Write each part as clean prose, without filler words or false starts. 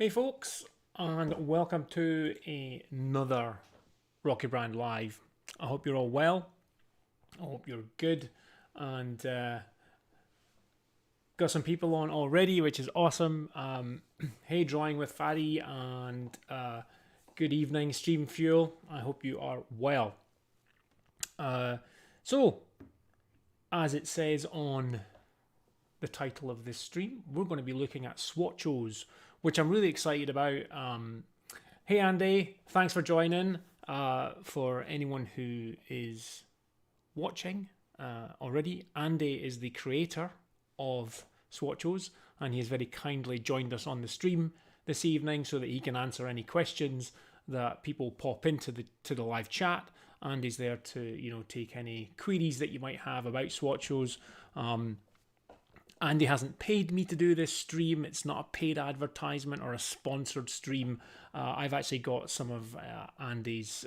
Hey folks, and welcome to another Rocky Brand Live. I hope you're all well. I hope you're good, and got some people on already, which is awesome. Hey, Drawing with Faddy, and good evening, Stream Fuel. I hope you are well. So, as it says on the title of this stream, we're going to be looking at Swatchos, which I'm really excited about. Hey Andy, thanks for joining. For anyone who is watching already, Andy is the creator of Swatchos, and he has very kindly joined us on the stream this evening so that he can answer any questions that people pop into the live chat. Andy's there to take any queries that you might have about Swatchos. Andy hasn't paid me to do this stream. It's not a paid advertisement or a sponsored stream. I've actually got some of Andy's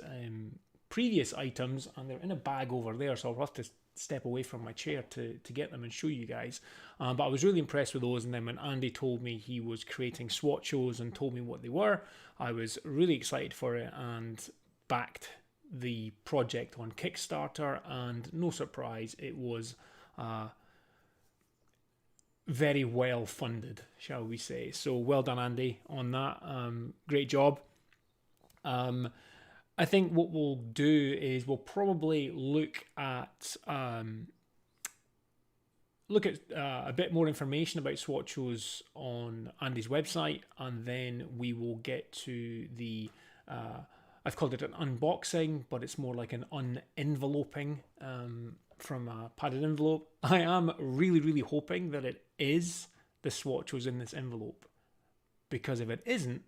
previous items, and they're in a bag over there, so I'll have to step away from my chair to get them and show you guys. But I was really impressed with those, and then when Andy told me he was creating Swatchos and told me what they were, I was really excited for it and backed the project on Kickstarter, and no surprise, it was very well funded, shall we say. So well done, Andy, on that. Great job. I think what we'll do is we'll probably look at a bit more information about Swatchos on Andy's website, and then we will get to the I've called it an unboxing, but it's more like an unenveloping from a padded envelope. I am really hoping that it is the Swatchos in this envelope, because if it isn't,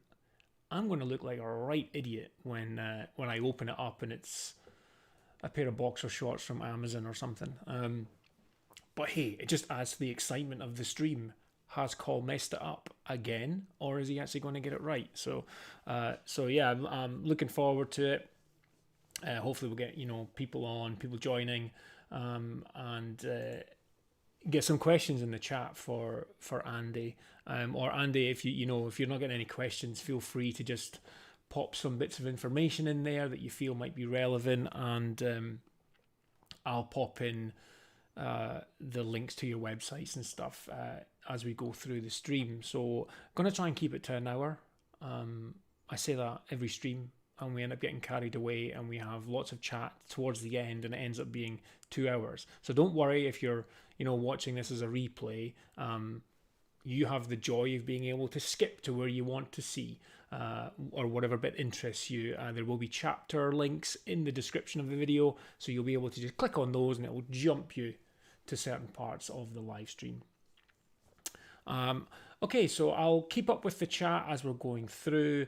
I'm going to look like a right idiot when I open it up and it's a pair of boxer shorts from Amazon or something. But hey, it just adds to the excitement of the stream. Has Cole messed it up again, or is he actually going to get it right? So yeah, I'm looking forward to it. Hopefully we'll get people joining, and get some questions in the chat for Andy. Or Andy, if if you're not getting any questions, feel free to just pop some bits of information in there that you feel might be relevant, and I'll pop in the links to your websites and stuff as we go through the stream. So I'm going to try and keep it to an hour. I say that every stream, and we end up getting carried away, and we have lots of chat towards the end, and it ends up being 2 hours. So don't worry if you're watching this as a replay. You have the joy of being able to skip to where you want to see, or whatever bit interests you. There will be chapter links in the description of the video, so you'll be able to just click on those and it will jump you to certain parts of the live stream. Okay, so I'll keep up with the chat as we're going through.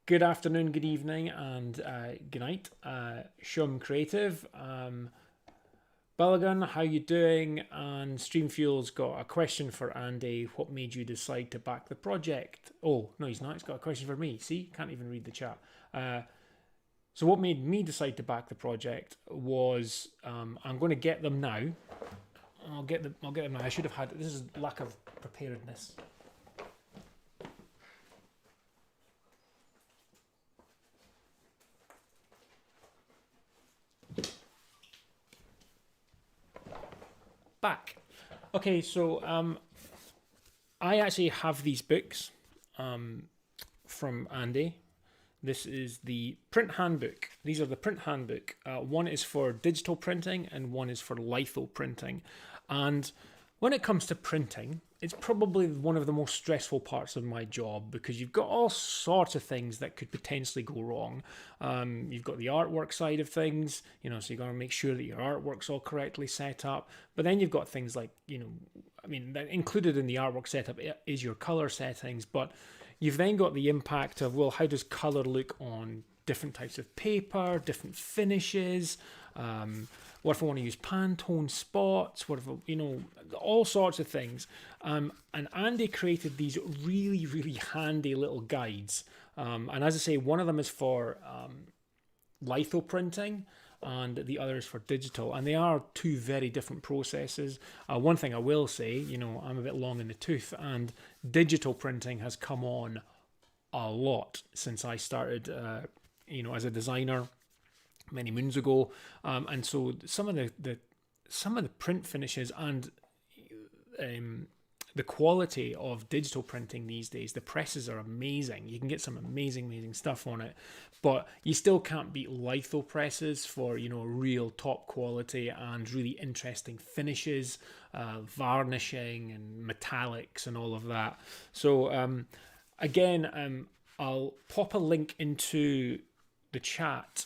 Good afternoon, good evening, and good night. Shum Creative. Balagan, how you doing? And Streamfuel's got a question for Andy. What made you decide to back the project? Oh, no, he's not. He's got a question for me. See, can't even read the chat. So what made me decide to back the project was I'm going to get them now. I'll get them now. I should have had. This is lack of preparedness. Back. Okay, so I actually have these books from Andy. This is the Print Handbook. These are the Print Handbook. One is for digital printing and one is for litho printing. And when it comes to printing, it's probably one of the most stressful parts of my job, because you've got all sorts of things that could potentially go wrong. You've got the artwork side of things, so you've got to make sure that your artwork's all correctly set up. But then you've got things like, included in the artwork setup is your color settings, but you've then got the impact of, well, how does color look on different types of paper, different finishes? What if I want to use Pantone spots? What if all sorts of things? And Andy created these really handy little guides. And as I say, one of them is for litho printing. and the other is for digital, and they are two very different processes. One thing I will say, you know, I'm a bit long in the tooth, and digital printing has come on a lot since I started, you know, as a designer many moons ago, and so some of the print finishes and the quality of digital printing these days, the presses are amazing. You can get some amazing stuff on it, but you still can't beat litho presses for, you know, real top quality and really interesting finishes, varnishing and metallics and all of that. So again, I'll pop a link into the chat.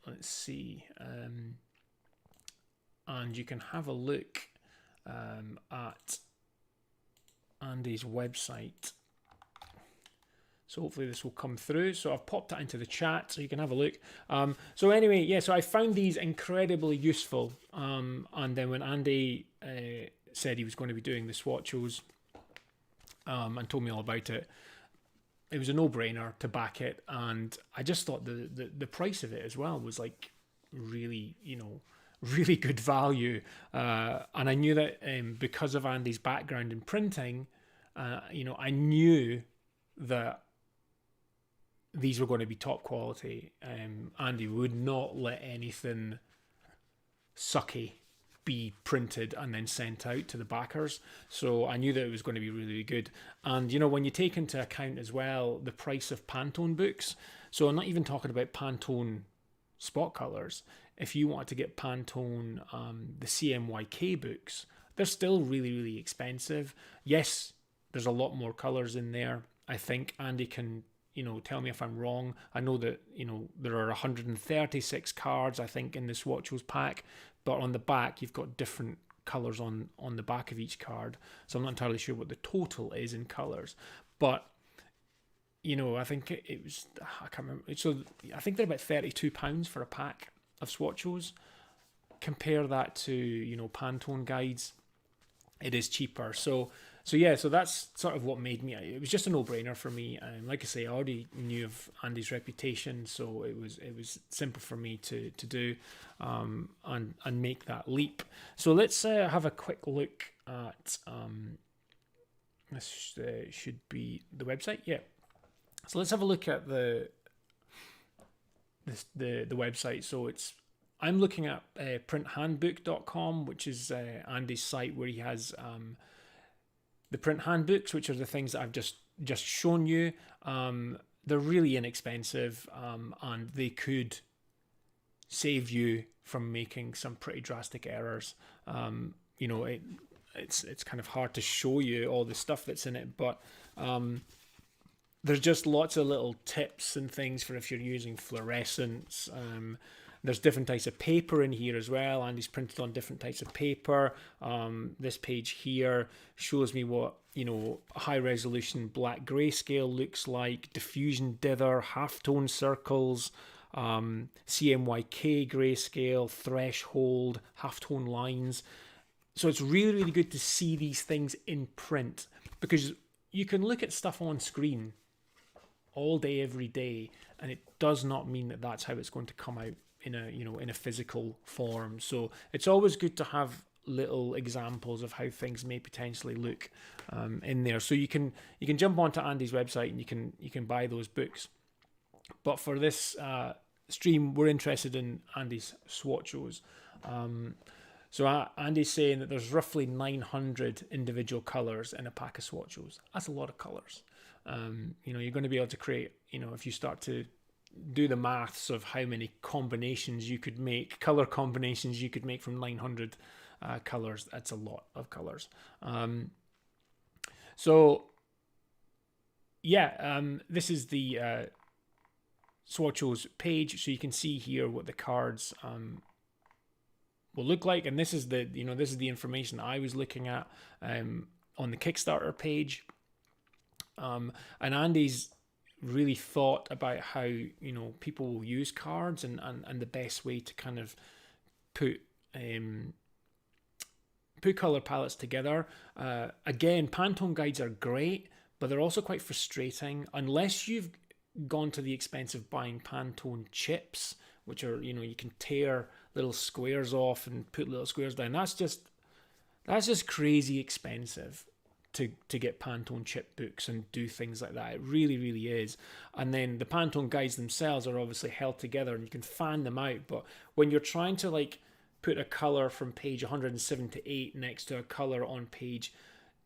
Let's see, and you can have a look at Andy's website. So hopefully this will come through. So I've popped that into the chat so you can have a look. So anyway, yeah, so I found these incredibly useful. And then when Andy said he was going to be doing the Swatchos and told me all about it, it was a no-brainer to back it. And I just thought the price of it as well was like really, you know, really good value. And I knew that because of Andy's background in printing, you know, I knew that these were going to be top quality. Andy would not let anything sucky be printed and then sent out to the backers. So I knew that it was going to be really good. And, you know, when you take into account as well the price of Pantone books, so I'm not even talking about Pantone spot colors. If you want to get Pantone, the CMYK books, they're still really expensive. Yes, there's a lot more colors in there. I think Andy can, you know, tell me if I'm wrong. I know that, you know, there are 136 cards, I think, in the Swatchos pack, but on the back, you've got different colors on the back of each card. So I'm not entirely sure what the total is in colors. But, you know, I think it was, I can't remember. So I think they're about £32 for a pack of Swatchos. Compare that to, you know, Pantone guides. It is cheaper. So yeah, so that's sort of what made me, it was just a no-brainer for me. Like I say, I already knew of Andy's reputation, so it was simple for me to do and make that leap. So let's have a quick look at this should be the website. Yeah. So let's have a look at the website. So I'm looking at printhandbook.com, which is Andy's site where he has the print handbooks, which are the things that I've just shown you. They're really inexpensive, and they could save you from making some pretty drastic errors. You know, it's kind of hard to show you all the stuff that's in it, but there's just lots of little tips and things for if you're using fluorescents. There's different types of paper in here as well. Andy's printed on different types of paper. This page here shows me what, you know, high resolution black grayscale looks like, diffusion dither, halftone circles, CMYK grayscale, threshold, halftone lines. So it's really good to see these things in print, because you can look at stuff on screen all day, every day, and it does not mean that that's how it's going to come out in a physical form. So it's always good to have little examples of how things may potentially look in there. So you can jump onto Andy's website and you can buy those books. But for this stream, we're interested in Andy's Swatchos. So Andy's saying that there's roughly 900 individual colors in a pack of Swatchos. That's a lot of colors. You know, you're going to be able to create, you know, if you start to do the maths of how many combinations you could make, color combinations you could make from 900 colors, that's a lot of colors. So yeah, this is the Swatchos page, so you can see here what the cards will look like, and this is the information I was looking at on the Kickstarter page. And Andy's really thought about how, you know, people will use cards and the best way to kind of put color palettes together. Again, Pantone guides are great, but they're also quite frustrating unless you've gone to the expense of buying Pantone chips, which are, you know, you can tear little squares off and put little squares down. That's just crazy expensive to get Pantone chip books and do things like that. It really, really is. And then the Pantone guides themselves are obviously held together and you can fan them out. But when you're trying to like put a color from page 178 next to a color on page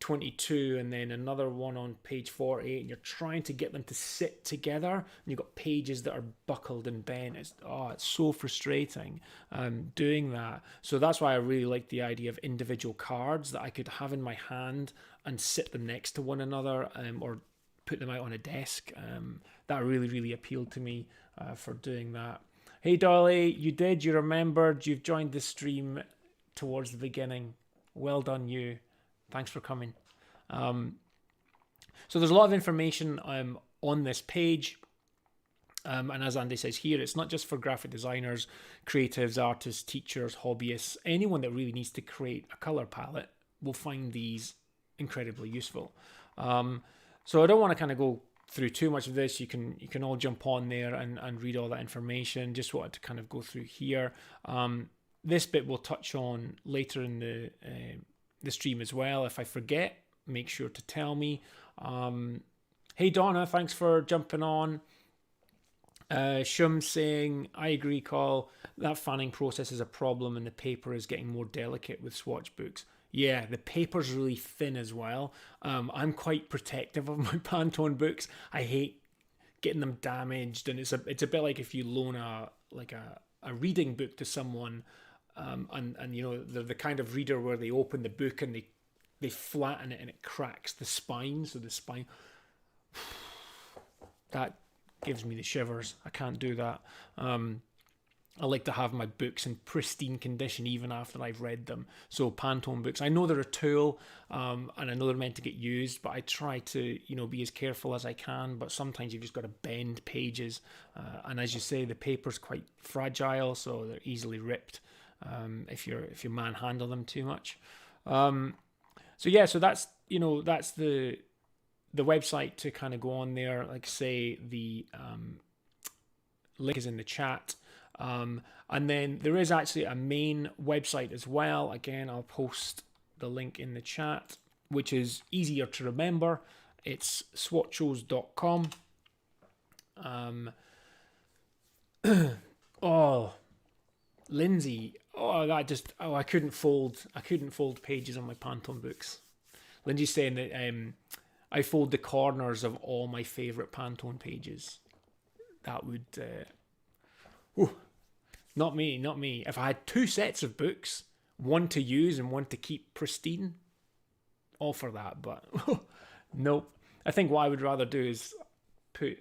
22 and then another one on page 48, and you're trying to get them to sit together and you've got pages that are buckled and bent, it's so frustrating doing that. So that's why I really like the idea of individual cards that I could have in my hand and sit them next to one another, or put them out on a desk. That really, really appealed to me for doing that. Hey Dolly, you remembered, you've joined the stream towards the beginning. Well done you. Thanks for coming. So there's a lot of information on this page. And as Andy says here, it's not just for graphic designers, creatives, artists, teachers, hobbyists. Anyone that really needs to create a color palette will find these incredibly useful. So I don't want to kind of go through too much of this. You can all jump on there and read all that information. Just wanted to kind of go through here. This bit we'll touch on later in the stream as well. If I forget, make sure to tell me. Hey Donna, thanks for jumping on. Shum saying, I agree, Carl, that fanning process is a problem and the paper is getting more delicate with swatch books. Yeah, the paper's really thin as well. I'm quite protective of my Pantone books. I hate getting them damaged, and it's a bit like if you loan a reading book to someone, and you know, they're the kind of reader where they open the book and they flatten it and it cracks the spine. So the spine, that gives me the shivers. I can't do that. I like to have my books in pristine condition even after I've read them. So Pantone books, I know they're a tool, and I know they're meant to get used, but I try to, you know, be as careful as I can. But sometimes you've just got to bend pages, and as you say, the paper's quite fragile, so they're easily ripped if you manhandle them too much. So yeah, so that's, you know, that's the website to kind of go on there. Like I say, the link is in the chat. And then there is actually a main website as well. Again, I'll post the link in the chat, which is easier to remember. It's swatchos.com. Oh, Lindsay. I couldn't fold pages on my Pantone books. Lindsay's saying that I fold the corners of all my favorite Pantone pages. That would not me. If I had two sets of books, one to use and one to keep pristine, all for that. But nope. I think what I would rather do is put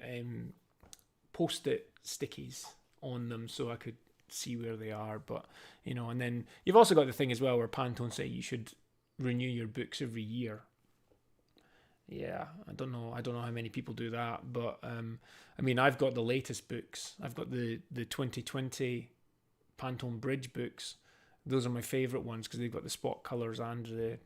post-it stickies on them so I could see where they are. But, you know, and then you've also got the thing as well where Pantone say you should renew your books every year. Yeah, I don't know how many people do that, but I mean, I've got the latest books. I've got the 2020 Pantone Bridge books. Those are my favorite ones because they've got the spot colors and the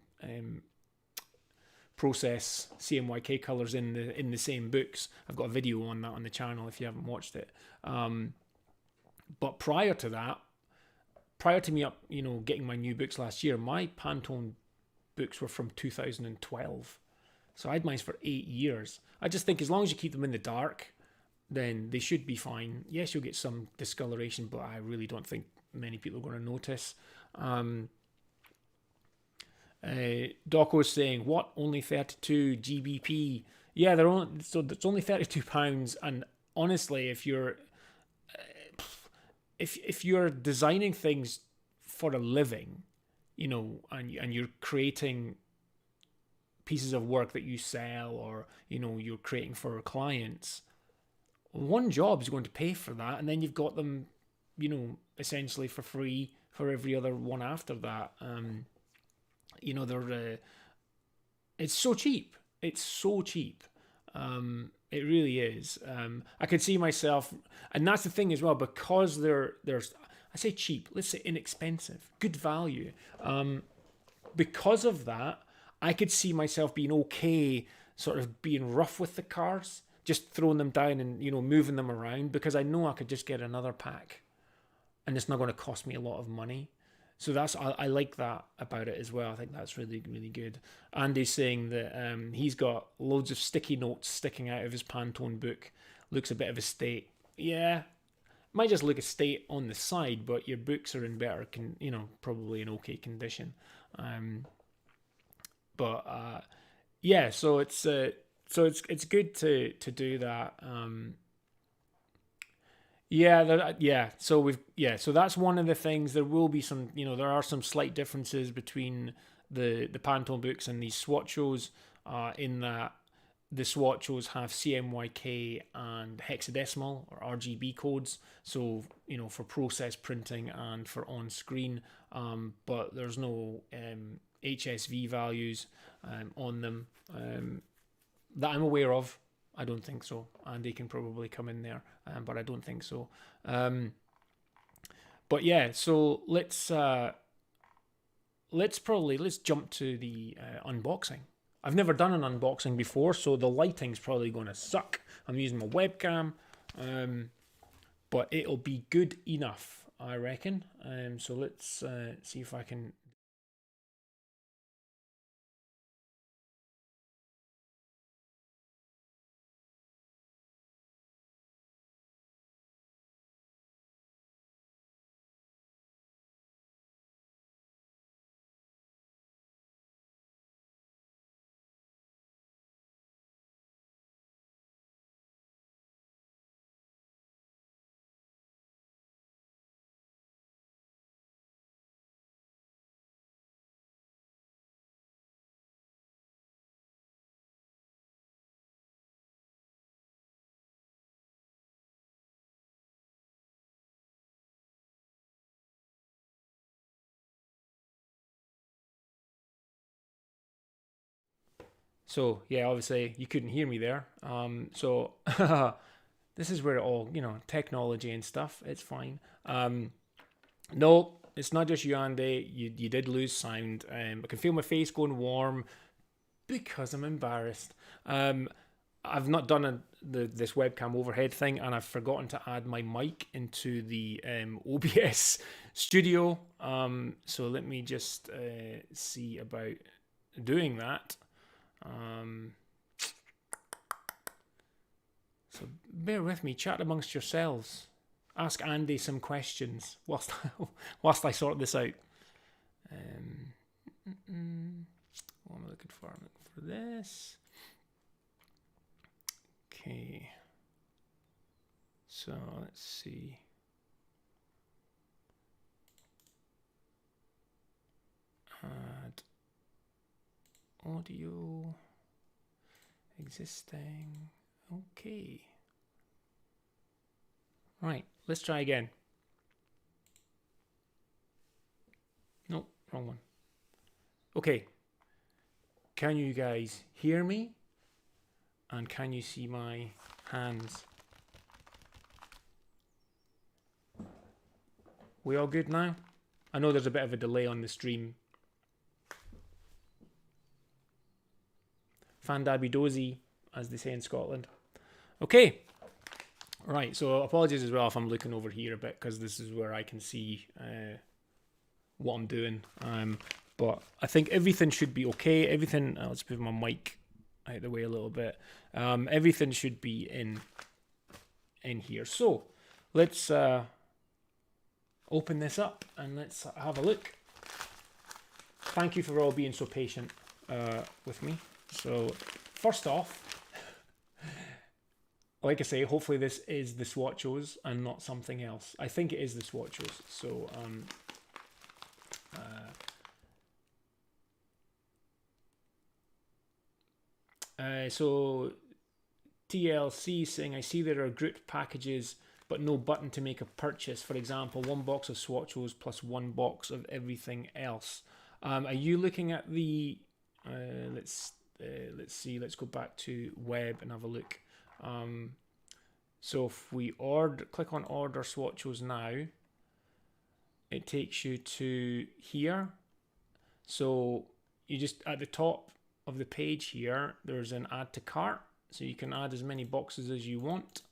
process CMYK colors in the same books. I've got a video on that on the channel if you haven't watched it. But prior to me getting my new books last year, my Pantone books were from 2012. So I had mine for 8 years. I just think as long as you keep them in the dark, then they should be fine. Yes, you'll get some discoloration, but I really don't think many people are going to notice. Doco's saying, what, only 32 GBP? Yeah, it's only £32. And honestly, if you're designing things for a living, you know, and you're creating pieces of work that you sell, or, you know, you're creating for clients, one job is going to pay for that, and then you've got them, you know, essentially for free for every other one after that. You know, it's so cheap. It's so cheap. It really is. I could see myself, and that's the thing as well, because there's I say cheap, let's say inexpensive, good value. Because of that, I could see myself being okay, sort of being rough with the cards, just throwing them down and, you know, moving them around, because I know I could just get another pack and it's not going to cost me a lot of money. So I like that about it as well. I think that's really, really good. Andy's saying that he's got loads of sticky notes sticking out of his Pantone book. Looks a bit of a state. Yeah, might just look a state on the side, but your books are in better, probably in okay condition. Yeah, so it's good to do that. So that's one of the things. There will be some, there are some slight differences between the Pantone books and these Swatchos, in that the Swatchos have CMYK and hexadecimal or RGB codes, so for process printing and for on screen, but there's no HSV values on them that I'm aware of. I don't think so. Andy can probably come in there, but I don't think so. But yeah, so let's jump to the unboxing. I've never done an unboxing before, so the lighting's probably going to suck. I'm using my webcam, but it'll be good enough, I reckon. So let's see if I can. So yeah, obviously you couldn't hear me there. So this is where it all, technology and stuff. It's fine. No, it's not just you, Andy. You did lose sound. I can feel my face going warm because I'm embarrassed. I've not done this webcam overhead thing, and I've forgotten to add my mic into the OBS studio. So let me just see about doing that. So bear with me, chat amongst yourselves. Ask Andy some questions whilst I sort this out. What am I looking for? I'm looking for this. Okay. So let's see. Add audio. Existing. Okay. Right, let's try again. Nope, wrong one. Okay. Can you guys hear me? And can you see my hands? We all good now? I know there's a bit of a delay on the stream. Fandabidozi, as they say in Scotland. Okay. Right, so apologies as well if I'm looking over here a bit, because this is where I can see what I'm doing. But I think everything should be okay. Everything, let's move my mic out of the way a little bit. Everything should be in here. So let's open this up and let's have a look. Thank you for all being so patient with me. So first off, like I say, hopefully this is the Swatchos and not something else. I think it is the Swatchos. So so TLC saying, I see there are grouped packages but no button to make a purchase. For example, 1 box of Swatchos plus 1 box of everything else. Are you looking at the let's see, let's go back to web and have a look. So if we click on order Swatchos now, it takes you to here. So you just, at the top of the page here, there's an add to cart. So you can add as many boxes as you want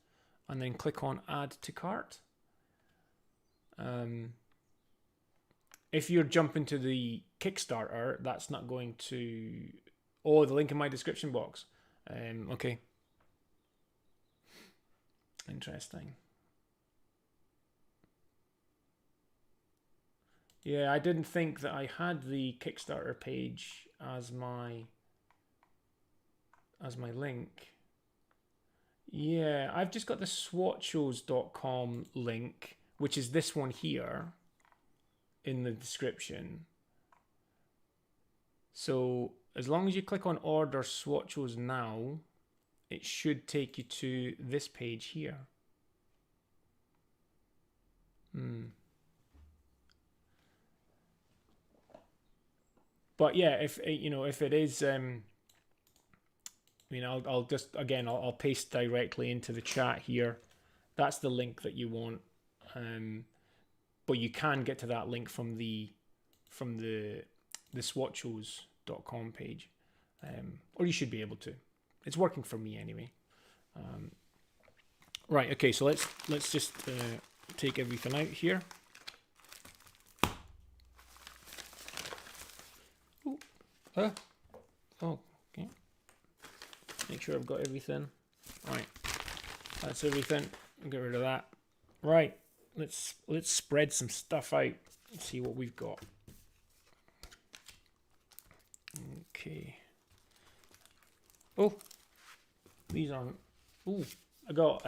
and then click on add to cart. If you're jumping to the Kickstarter, that's not going to... Oh, the link in my description box. Okay. Interesting. Yeah, I didn't think that I had the Kickstarter page as my link. Yeah, I've just got the swatchos.com link, which is this one here in the description. So as long as you click on order Swatchos now, it should take you to this page here. But yeah, if it is, I'll just again I'll paste directly into the chat here. That's the link that you want, but you can get to that link from the swatchos.com page, or you should be able to. It's working for me anyway. Right. Okay. So let's just take everything out here. Oh, okay. Make sure I've got everything. Right, that's everything. Get rid of that. Right, let's spread some stuff out. Let's see what we've got. Okay. Oh, these aren't. Oh, I got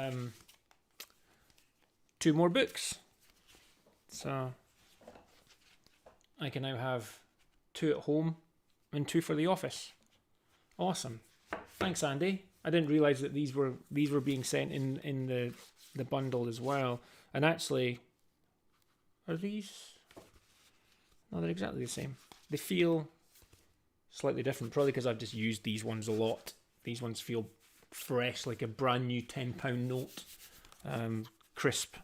2 more books. So I can now have 2 at home and 2 for the office. Awesome. Thanks, Andy. I didn't realize that these were being sent in the bundle as well. And actually, are these? No, they're exactly the same. They feel slightly different, probably because I've just used these ones a lot. These ones feel fresh, like a brand new £10 note, crisp.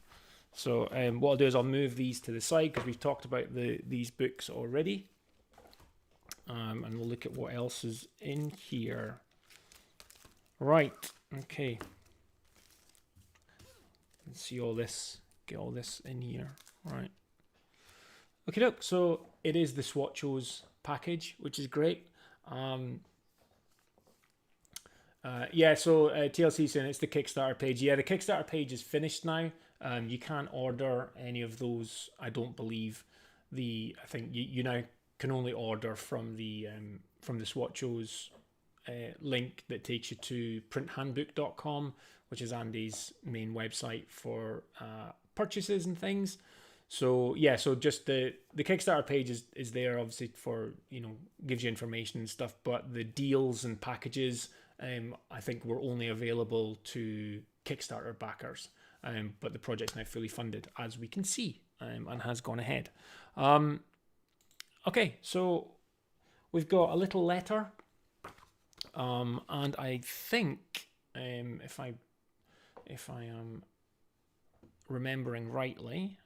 So what I'll do is I'll move these to the side because we've talked about these books already. And we'll look at what else is in here. Right, okay. Let's see all this, get all this in here. Right. Okay, look, so it is the Swatchos package, which is great. Yeah, so TLC saying it's the Kickstarter page. Yeah, the Kickstarter page is finished now. You can't order any of those, I don't believe. I think you now can only order from the Swatchos link that takes you to printhandbook.com, which is Andy's main website for purchases and things. So yeah, so just the Kickstarter page is there obviously for, gives you information and stuff, but the deals and packages I think were only available to Kickstarter backers. But the project's now fully funded, as we can see, and has gone ahead. Okay, so we've got a little letter, and I think if I am remembering rightly,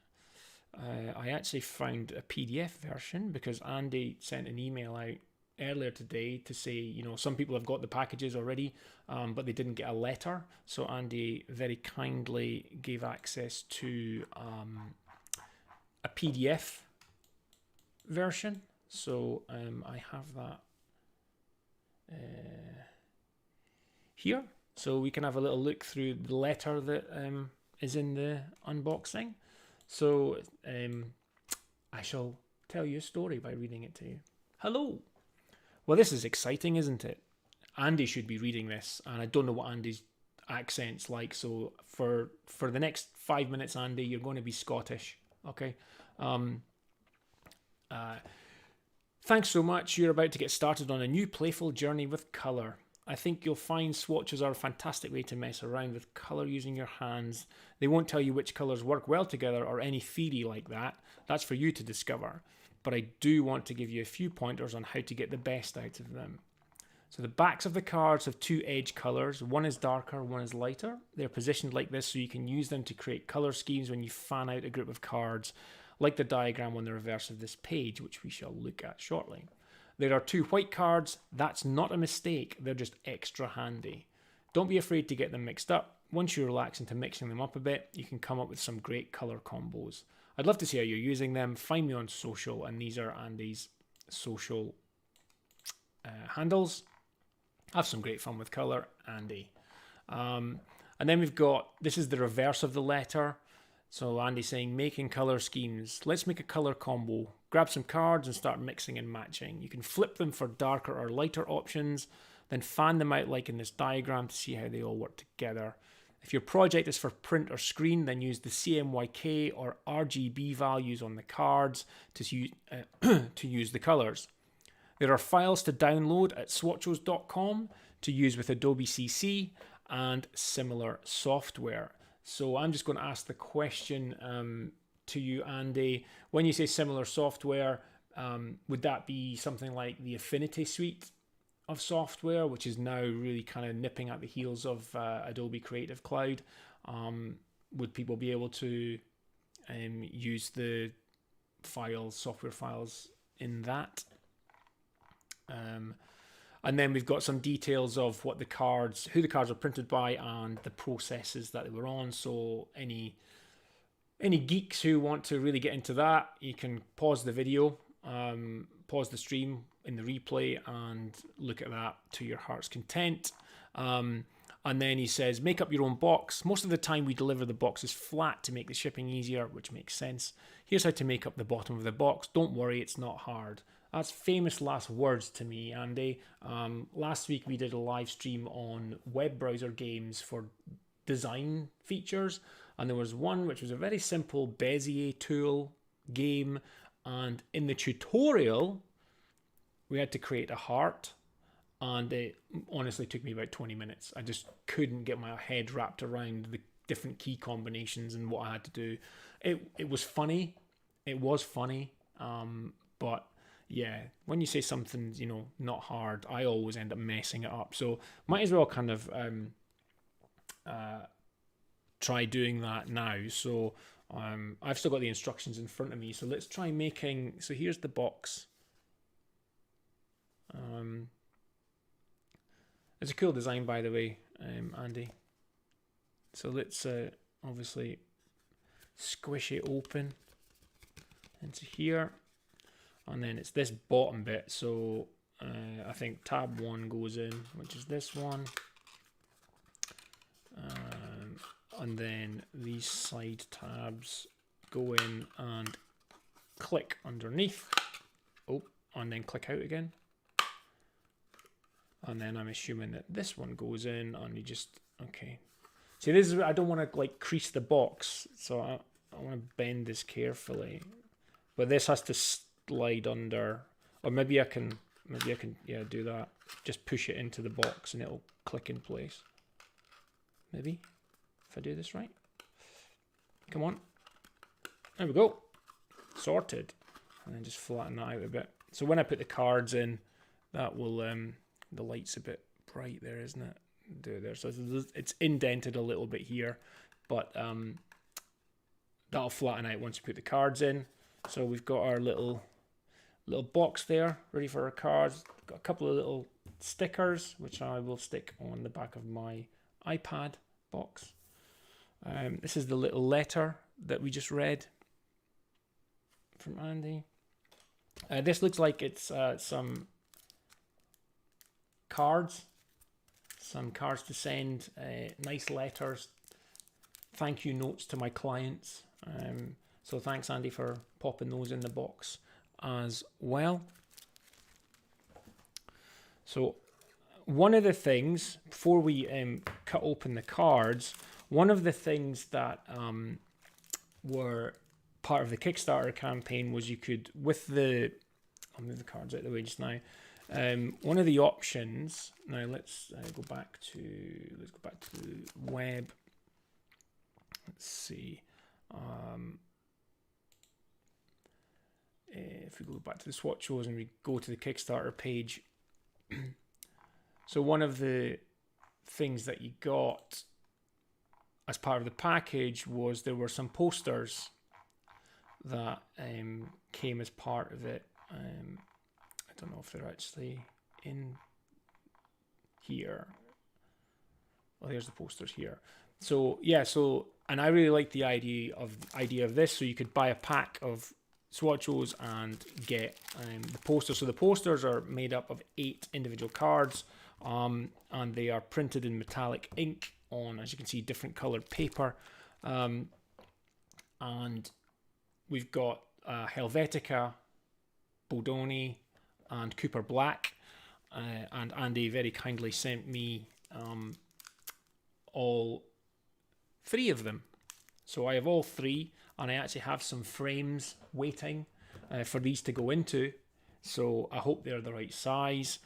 I actually found a PDF version because Andy sent an email out earlier today to say, some people have got the packages already, but they didn't get a letter. So Andy very kindly gave access to a PDF version. So I have that here. So we can have a little look through the letter that is in the unboxing. So I shall tell you a story by reading it to you. Hello. Well, this is exciting, isn't it? Andy should be reading this, and I don't know what Andy's accent's like. So for the next 5 minutes, Andy, you're going to be Scottish, okay? Thanks so much. You're about to get started on a new playful journey with colour. I think you'll find swatches are a fantastic way to mess around with colour using your hands. They won't tell you which colours work well together or any theory like that. That's for you to discover. But I do want to give you a few pointers on how to get the best out of them. So the backs of the cards have 2 edge colours. One is darker, one is lighter. They're positioned like this so you can use them to create colour schemes when you fan out a group of cards, like the diagram on the reverse of this page, which we shall look at shortly. There are 2 white cards. That's not a mistake. They're just extra handy. Don't be afraid to get them mixed up. Once you relax into mixing them up a bit, you can come up with some great colour combos. I'd love to see how you're using them. Find me on social, and these are Andy's social handles. Have some great fun with color, Andy. And then we've got, this is the reverse of the letter. So Andy's saying, making color schemes. Let's make a color combo. Grab some cards and start mixing and matching. You can flip them for darker or lighter options, then fan them out like in this diagram to see how they all work together. If your project is for print or screen, then use the CMYK or RGB values on the cards to use the colors. There are files to download at swatchos.com to use with Adobe CC and similar software. So I'm just going to ask the question to you, Andy. When you say similar software, would that be something like the Affinity suite of software, which is now really kind of nipping at the heels of Adobe Creative Cloud? Would people be able to use the software files in that? And then we've got some details of what who the cards are printed by and the processes that they were on. So any geeks who want to really get into that, you can pause the video, pause the stream in the replay and look at that to your heart's content. And then he says, make up your own box. Most of the time we deliver the boxes flat to make the shipping easier, which makes sense. Here's how to make up the bottom of the box. Don't worry, it's not hard. That's famous last words to me, Andy. Last week we did a live stream on web browser games for design features, and there was one which was a very simple Bezier tool game, and in the tutorial we had to create a heart, and it honestly took me about 20 minutes. I just couldn't get my head wrapped around the different key combinations and what I had to do. It was funny. It was funny, but yeah, when you say something's, not hard, I always end up messing it up. So might as well kind of try doing that now. So I've still got the instructions in front of me. So let's try making, so here's the box. It's a cool design, by the way, Andy. So let's obviously squish it open into here. And then it's this bottom bit, so I think tab 1 goes in, which is this one. And then these side tabs go in and click underneath. Oh, and then click out again. And then I'm assuming that this one goes in and you just, okay. See, this is, I don't want to like crease the box, so I want to bend this carefully. But this has to slide under, or maybe I can do that. Just push it into the box and it'll click in place. Maybe if I do this right. Come on, there we go, sorted. And then just flatten that out a bit. So when I put the cards in, that will the light's a bit bright there, isn't it? There, so it's indented a little bit here, but that'll flatten out once you put the cards in. So we've got our little box there ready for our cards. Got a couple of little stickers which I will stick on the back of my iPad box. This is the little letter that we just read from Andy. This looks like it's some cards to send, nice letters, thank you notes to my clients. So thanks, Andy, for popping those in the box as well. So one of the things, before we cut open the cards, one of the things that were part of the Kickstarter campaign was you could, with the, I'll move the cards out of the way just now. One of the options, now let's go back to the web. Let's see. If we go back to the Swatchos and we go to the Kickstarter page. So one of the things that you got as part of the package was there were some posters that came as part of it. I don't know if they're actually in here. Well, here's the posters here. So yeah, so And I really like the idea of this. So you could buy a pack of Swatchos and get the posters. So the posters are made up of 8 individual cards, and they are printed in metallic ink on, as you can see, different colored paper. And we've got Helvetica, Bodoni, and Cooper Black. And Andy very kindly sent me all 3 of them. So I have all 3, and I actually have some frames waiting for these to go into. So I hope they're the right size,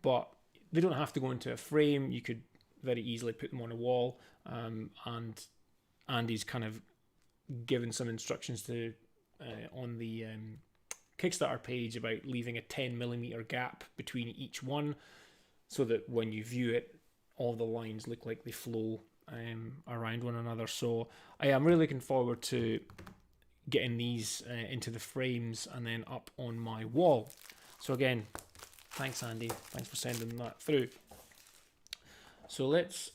but they don't have to go into a frame. You could very easily put them on a wall, and Andy's kind of given some instructions to on the Kickstarter page about leaving a 10mm gap between each one, so that when you view it, all the lines look like they flow around one another. So I am really looking forward to getting these into the frames and then up on my wall. So again, thanks Andy, thanks for sending that through. So let's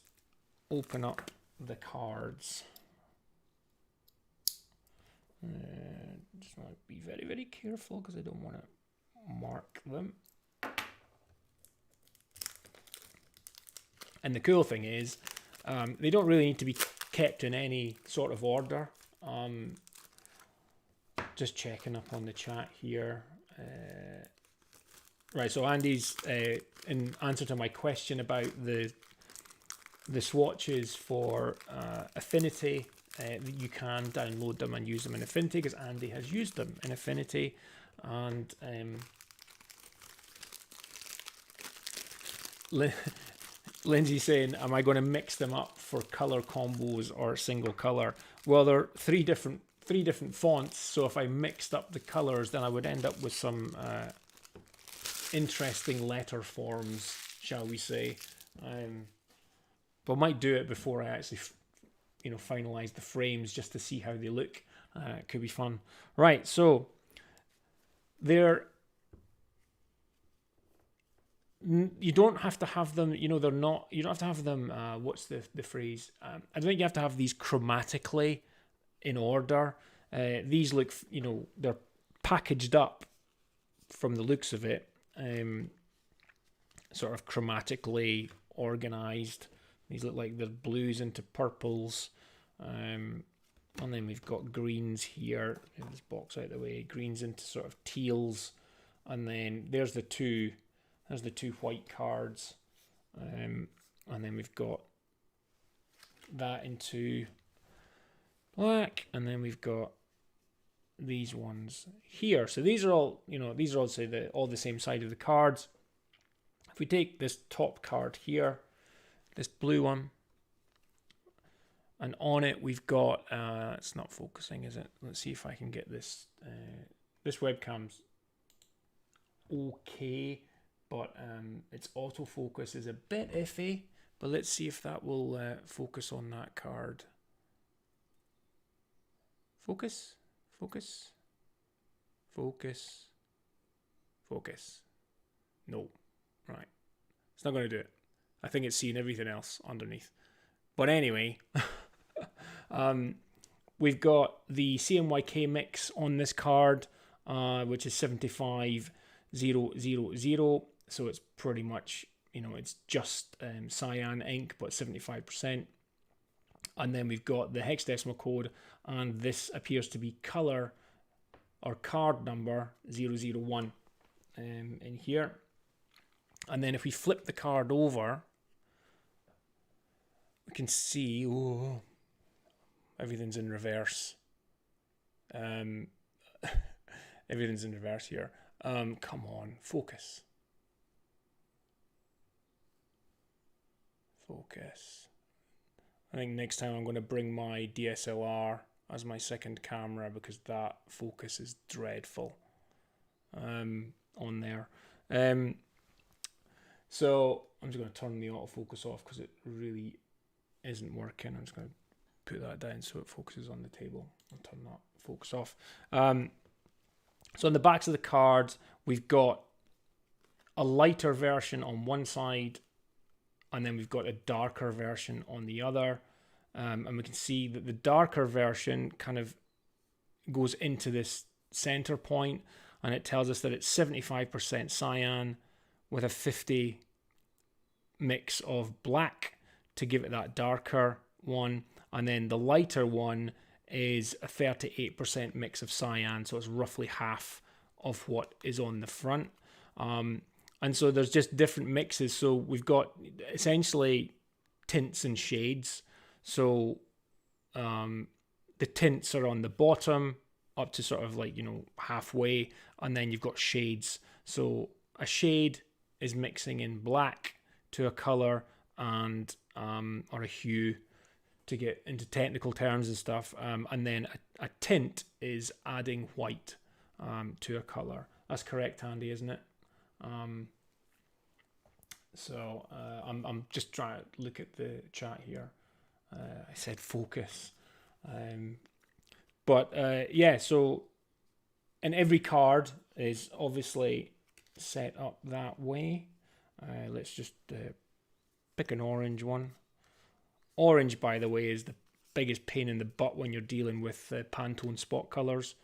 open up the cards. Just want to be very, very careful because I don't want to mark them. And the cool thing is, they don't really need to be kept in any sort of order. Just checking up on the chat here. Right, so Andy's in answer to my question about the swatches for Affinity. You can download them and use them in Affinity because Andy has used them in Affinity. And Lindsay's saying, am I going to mix them up for color combos or single color? Well, they're three different fonts, so if I mixed up the colors, then I would end up with some interesting letter forms, shall we say. But I might do it before I actually finalize the frames, just to see how they look. It could be fun. Right, so you don't have to have them, you don't have to have them, what's the phrase? I don't think you have to have these chromatically in order. These look, they're packaged up from the looks of it, sort of chromatically organized. These look like they're blues into purples. And then we've got greens here. Get this box out of the way. Greens into sort of teals. And then there's the two white cards. And then we've got that into black. And then we've got these ones here. So these are all, say all the same side of the cards. If we take this top card here, this blue one, and on it we've got it's not focusing, is it? Let's see if I can get this. This webcam's okay, but its autofocus is a bit iffy. But let's see if that will focus on that card. Focus. No, right, it's not going to do it. I think it's seeing everything else underneath. But anyway, we've got the CMYK mix on this card, which is 75000. So it's pretty much, it's just cyan ink, but 75%. And then we've got the hexadecimal code, and this appears to be color or card number 001 in here. And then if we flip the card over, we can see, everything's in reverse. Everything's in reverse here. Come on, focus. I think next time I'm going to bring my DSLR as my second camera, because that focus is dreadful on there. So I'm just going to turn the autofocus off because it really isn't working. I'm just going to put that down so it focuses on the table. I'll turn that focus off. So on the backs of the cards, we've got a lighter version on one side, and then we've got a darker version on the other. and we can see that the darker version kind of goes into this center point, and it tells us that it's 75% cyan with a 50 mix of black to give it that darker one, and then the lighter one is a 38% mix of cyan, so it's roughly half of what is on the front. And so there's just different mixes. So we've got essentially tints and shades. So the tints are on the bottom up to sort of like, halfway, and then you've got shades. So a shade is mixing in black to a color and or a hue, to get into technical terms and stuff, and then a tint is adding white to a color. That's correct, Andy, isn't it? So I'm just trying to look at the chat here. I said focus, but yeah. So, and every card is obviously set up that way. Let's just pick an orange one. Orange, by the way, is the biggest pain in the butt when you're dealing with Pantone spot colors.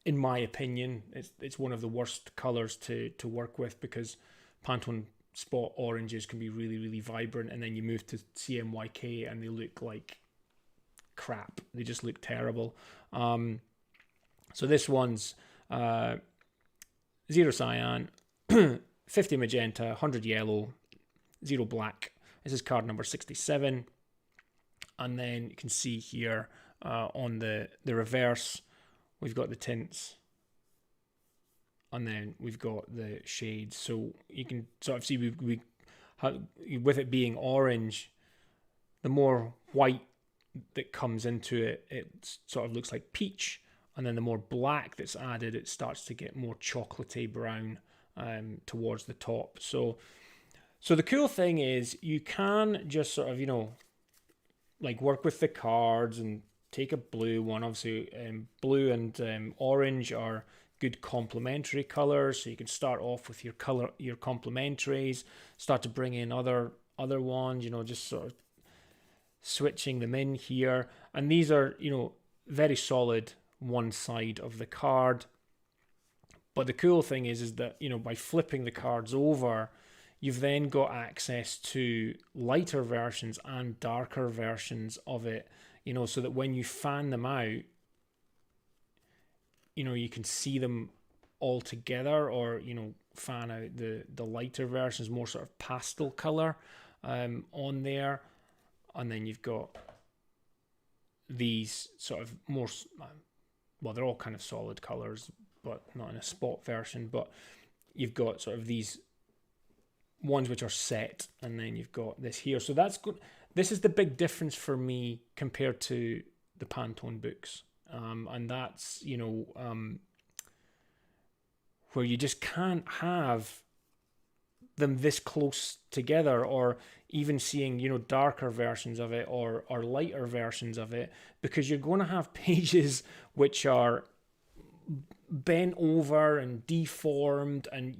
In my opinion, it's one of the worst colors to work with, because Pantone spot oranges can be really, really vibrant, and then you move to CMYK and they look like crap. They just look terrible. So this one's 0 cyan, 50 magenta, 100 yellow, 0 black. This is card number 67. And then you can see here on the reverse, we've got the tints, and then we've got the shades. So you can sort of see we with it being orange, the more white that comes into it, it sort of looks like peach, and then the more black that's added, it starts to get more chocolatey brown towards the top. So the cool thing is you can just sort of, like work with the cards and take a blue one. Obviously, blue and orange are good complementary colors, so you can start off with your complementaries, start to bring in other ones, just sort of switching them in here. And these are, very solid one side of the card. But the cool thing is that, by flipping the cards over, you've then got access to lighter versions and darker versions of it, so that when you fan them out, you can see them all together, or, fan out the lighter versions, more sort of pastel color on there. And then you've got these sort of more, well, they're all kind of solid colors, but not in a spot version. But you've got sort of these ones which are set, and then you've got this here. So that's good. This is the big difference for me compared to the Pantone books, and that's where you just can't have them this close together, or even seeing darker versions of it or lighter versions of it, because you're going to have pages which are bent over and deformed, and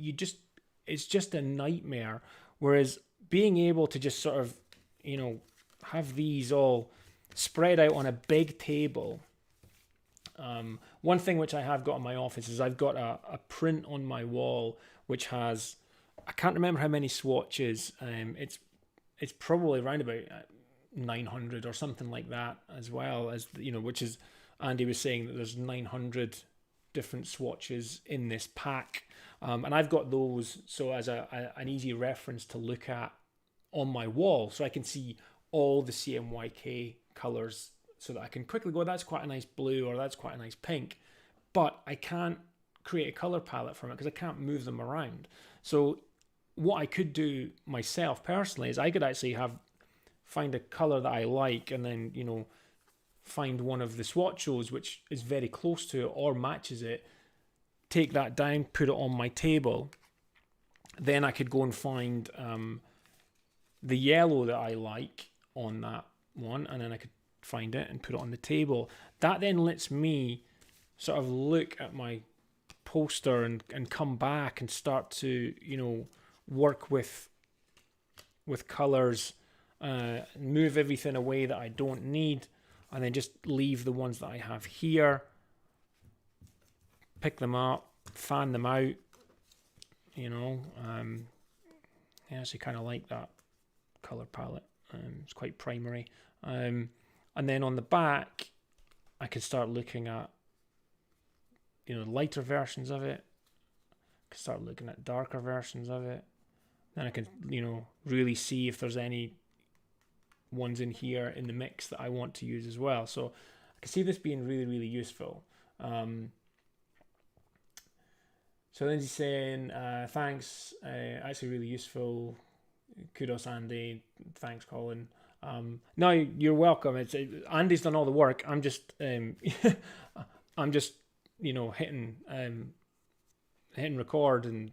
it's just a nightmare. Whereas being able to just sort of, have these all spread out on a big table. One thing which I have got in my office is I've got a print on my wall which has, I can't remember how many swatches. It's probably around about 900 or something like that, as well as, which is, Andy was saying that there's 900 different swatches in this pack. And I've got those so as an easy reference to look at on my wall, so I can see all the CMYK colors, so that I can quickly go, that's quite a nice blue, or that's quite a nice pink. But I can't create a color palette from it because I can't move them around. So what I could do myself personally is I could actually find a color that I like, and then, find one of the Swatchos which is very close to it or matches it, take that down, put it on my table. Then I could go and find the yellow that I like on that one, and then I could find it and put it on the table. That then lets me sort of look at my poster and come back and start to, work with colors move everything away that I don't need, and then just leave the ones that I have here. Pick them up, fan them out, you know. I actually kind of like that color palette. It's quite primary. And then on the back, I can start looking at, you know, lighter versions of it. I can start looking at darker versions of it. Then I can, you know, really see if there's any ones in here in the mix that I want to use as well. So I can see this being really, really useful. So Lindsay's saying, thanks, actually really useful. Kudos, Andy. Thanks, Colin. No, you're welcome. Andy's done all the work. I'm just, I'm just, you know, hitting record and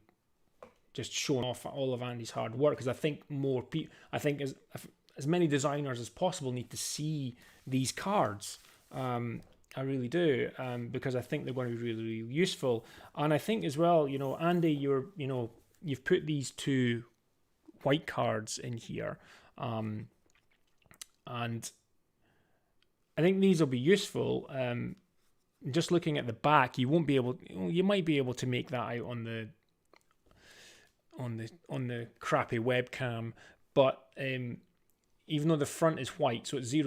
just showing off all of Andy's hard work, because I think more people, I think as many designers as possible need to see these cards. I really do, because I think they're going to be really, really useful. And I think as well, you know, Andy, you've put these two white cards in here, and I think these will be useful. Just looking at the back, you might be able to make that out on the crappy webcam, but even though the front is white, so it's 000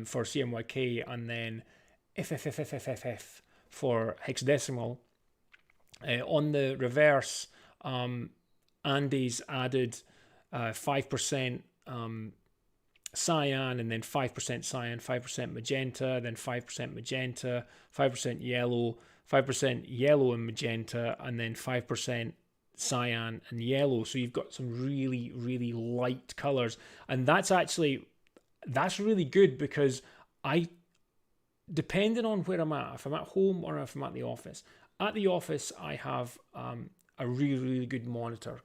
for CMYK, and then FFFFFF for hexadecimal. On the reverse, Andy's added 5% cyan, and then 5% cyan, 5% magenta, then 5% magenta, 5% yellow, 5% yellow and magenta, and then 5% cyan and yellow. So you've got some really, really light colors, and that's really good, because depending on where I'm at, if I'm at home or if I'm at the office I have a really, really good monitor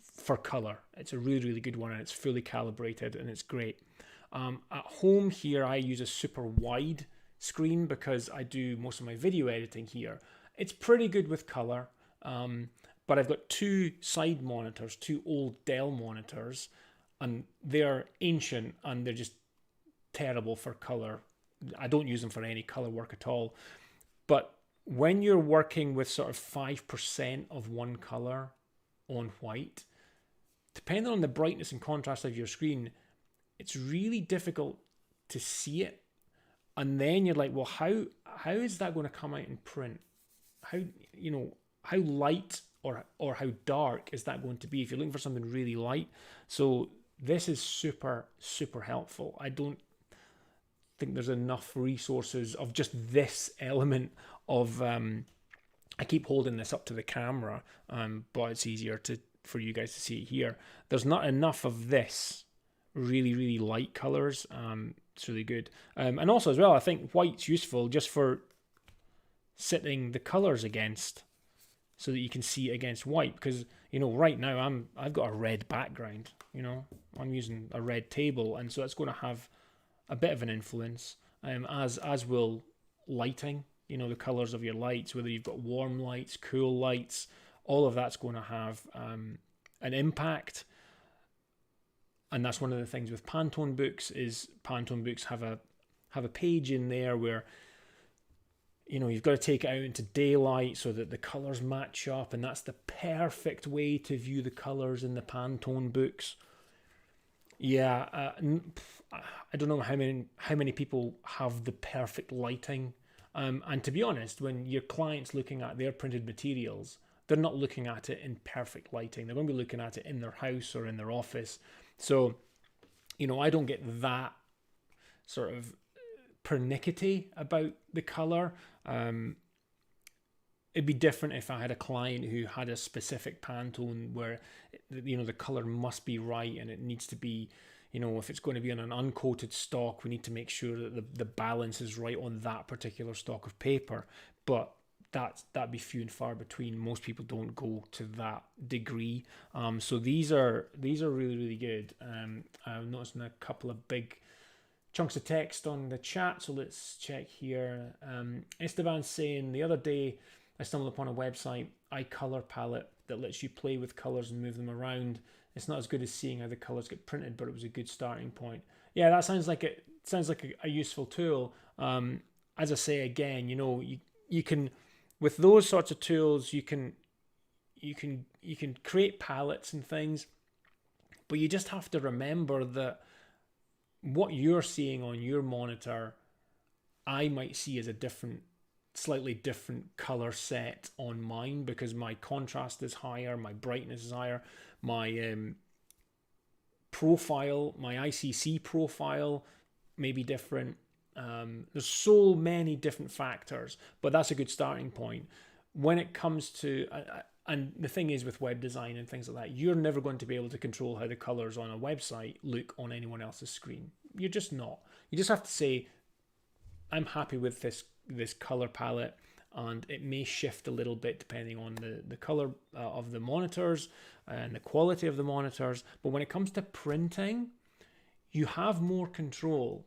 for color. It's a really, really good one, and it's fully calibrated, and it's great. At home here, I use a super wide screen because I do most of my video editing here. It's pretty good with color, but I've got two side monitors, two old Dell monitors, and they're ancient and they're just terrible for color. I don't use them for any color work at all. But when you're working with sort of 5% of one color on white, depending on the brightness and contrast of your screen, it's really difficult to see it. And then you're like, well, how is that going to come out in print? How light or how dark is that going to be if you're looking for something really light? So this is super, super helpful. I don't think there's enough resources of just this element of, I keep holding this up to the camera, but it's easier for you guys to see it here. There's not enough of this really, really light colors. It's really good. And also as well, I think white's useful just for setting the colors against, so that you can see it against white, because, you know, right now I've got a red background, you know, I'm using a red table, and so it's going to have a bit of an influence, as will lighting, you know, the colors of your lights, whether you've got warm lights, cool lights, all of that's going to have an impact. And that's one of the things with Pantone books, is Pantone books have a page in there where, you know, you've got to take it out into daylight so that the colors match up, and that's the perfect way to view the colors in the Pantone books. Yeah, I don't know how many people have the perfect lighting, and to be honest, when your client's looking at their printed materials, they're not looking at it in perfect lighting. They're going to be looking at it in their house or in their office. So, you know, I don't get that sort of pernickety about the color. It'd be different if I had a client who had a specific Pantone where, you know, the color must be right, and it needs to be, you know, if it's going to be on an uncoated stock, we need to make sure that the balance is right on that particular stock of paper. But that'd be few and far between. Most people don't go to that degree. So these are really, really good. I'm noticing a couple of big chunks of text on the chat, so let's check here. Esteban's saying, the other day I stumbled upon a website, iColor palette, that lets you play with colors and move them around. It's not as good as seeing how the colors get printed, but it was a good starting point. Yeah, that sounds like a useful tool. As I say again, you can, with those sorts of tools, you can create palettes and things, but you just have to remember that what you're seeing on your monitor, I might see as a slightly different color set on mine, because my contrast is higher, my brightness is higher, my profile, my ICC profile may be different. There's so many different factors, but that's a good starting point. When it comes to, and the thing is with web design and things like that, you're never going to be able to control how the colors on a website look on anyone else's screen. You're just not. You just have to say, I'm happy with this color palette, and it may shift a little bit depending on the color of the monitors and the quality of the monitors. But when it comes to printing, you have more control.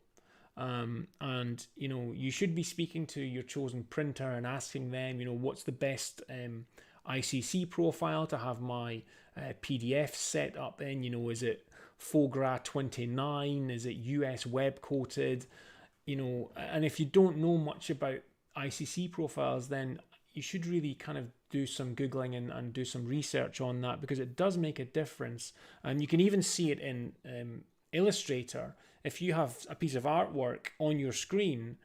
And you should be speaking to your chosen printer and asking them, what's the best ICC profile to have my PDF set up in. Is it faux gras 29? Is it US web coated? And if you don't know much about ICC profiles, then you should really kind of do some Googling and do some research on that, because it does make a difference. And you can even see it in Illustrator. If you have a piece of artwork on your screen,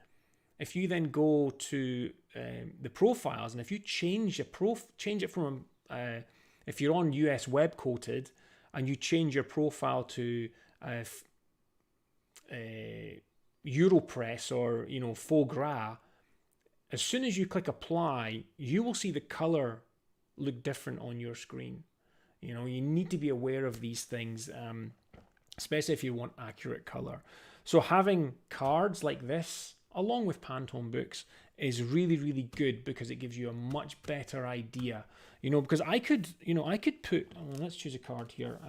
if you then go to the profiles, and if you change it from if you're on US web coated and you change your profile to Europress or faux gras, as soon as you click apply, you will see the color look different on your screen. You need to be aware of these things, especially if you want accurate color. So having cards like this along with Pantone books is really, really good, because it gives you a much better idea. Because I could put, let's choose a card here.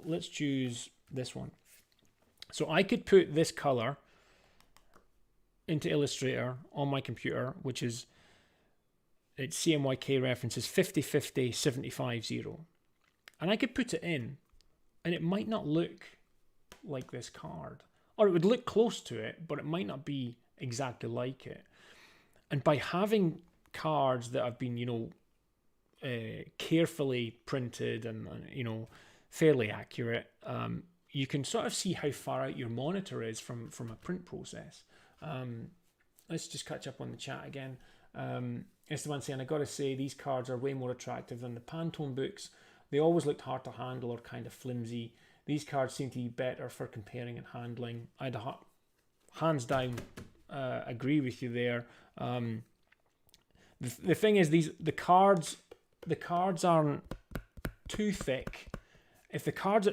Let's choose this one. So I could put this color into Illustrator on my computer, which is, its CMYK reference is 5050 750. And I could put it in, and it might not look like this card, or it would look close to it, but it might not be exactly like it. And by having cards that have been, carefully printed and, fairly accurate, you can sort of see how far out your monitor is from a print process. Let's just catch up on the chat again. Esteban saying, I got to say, these cards are way more attractive than the Pantone books. They always looked hard to handle or kind of flimsy. These cards seem to be better for comparing and handling. I'd hands down agree with you there. The thing is, the cards aren't too thick. If the cards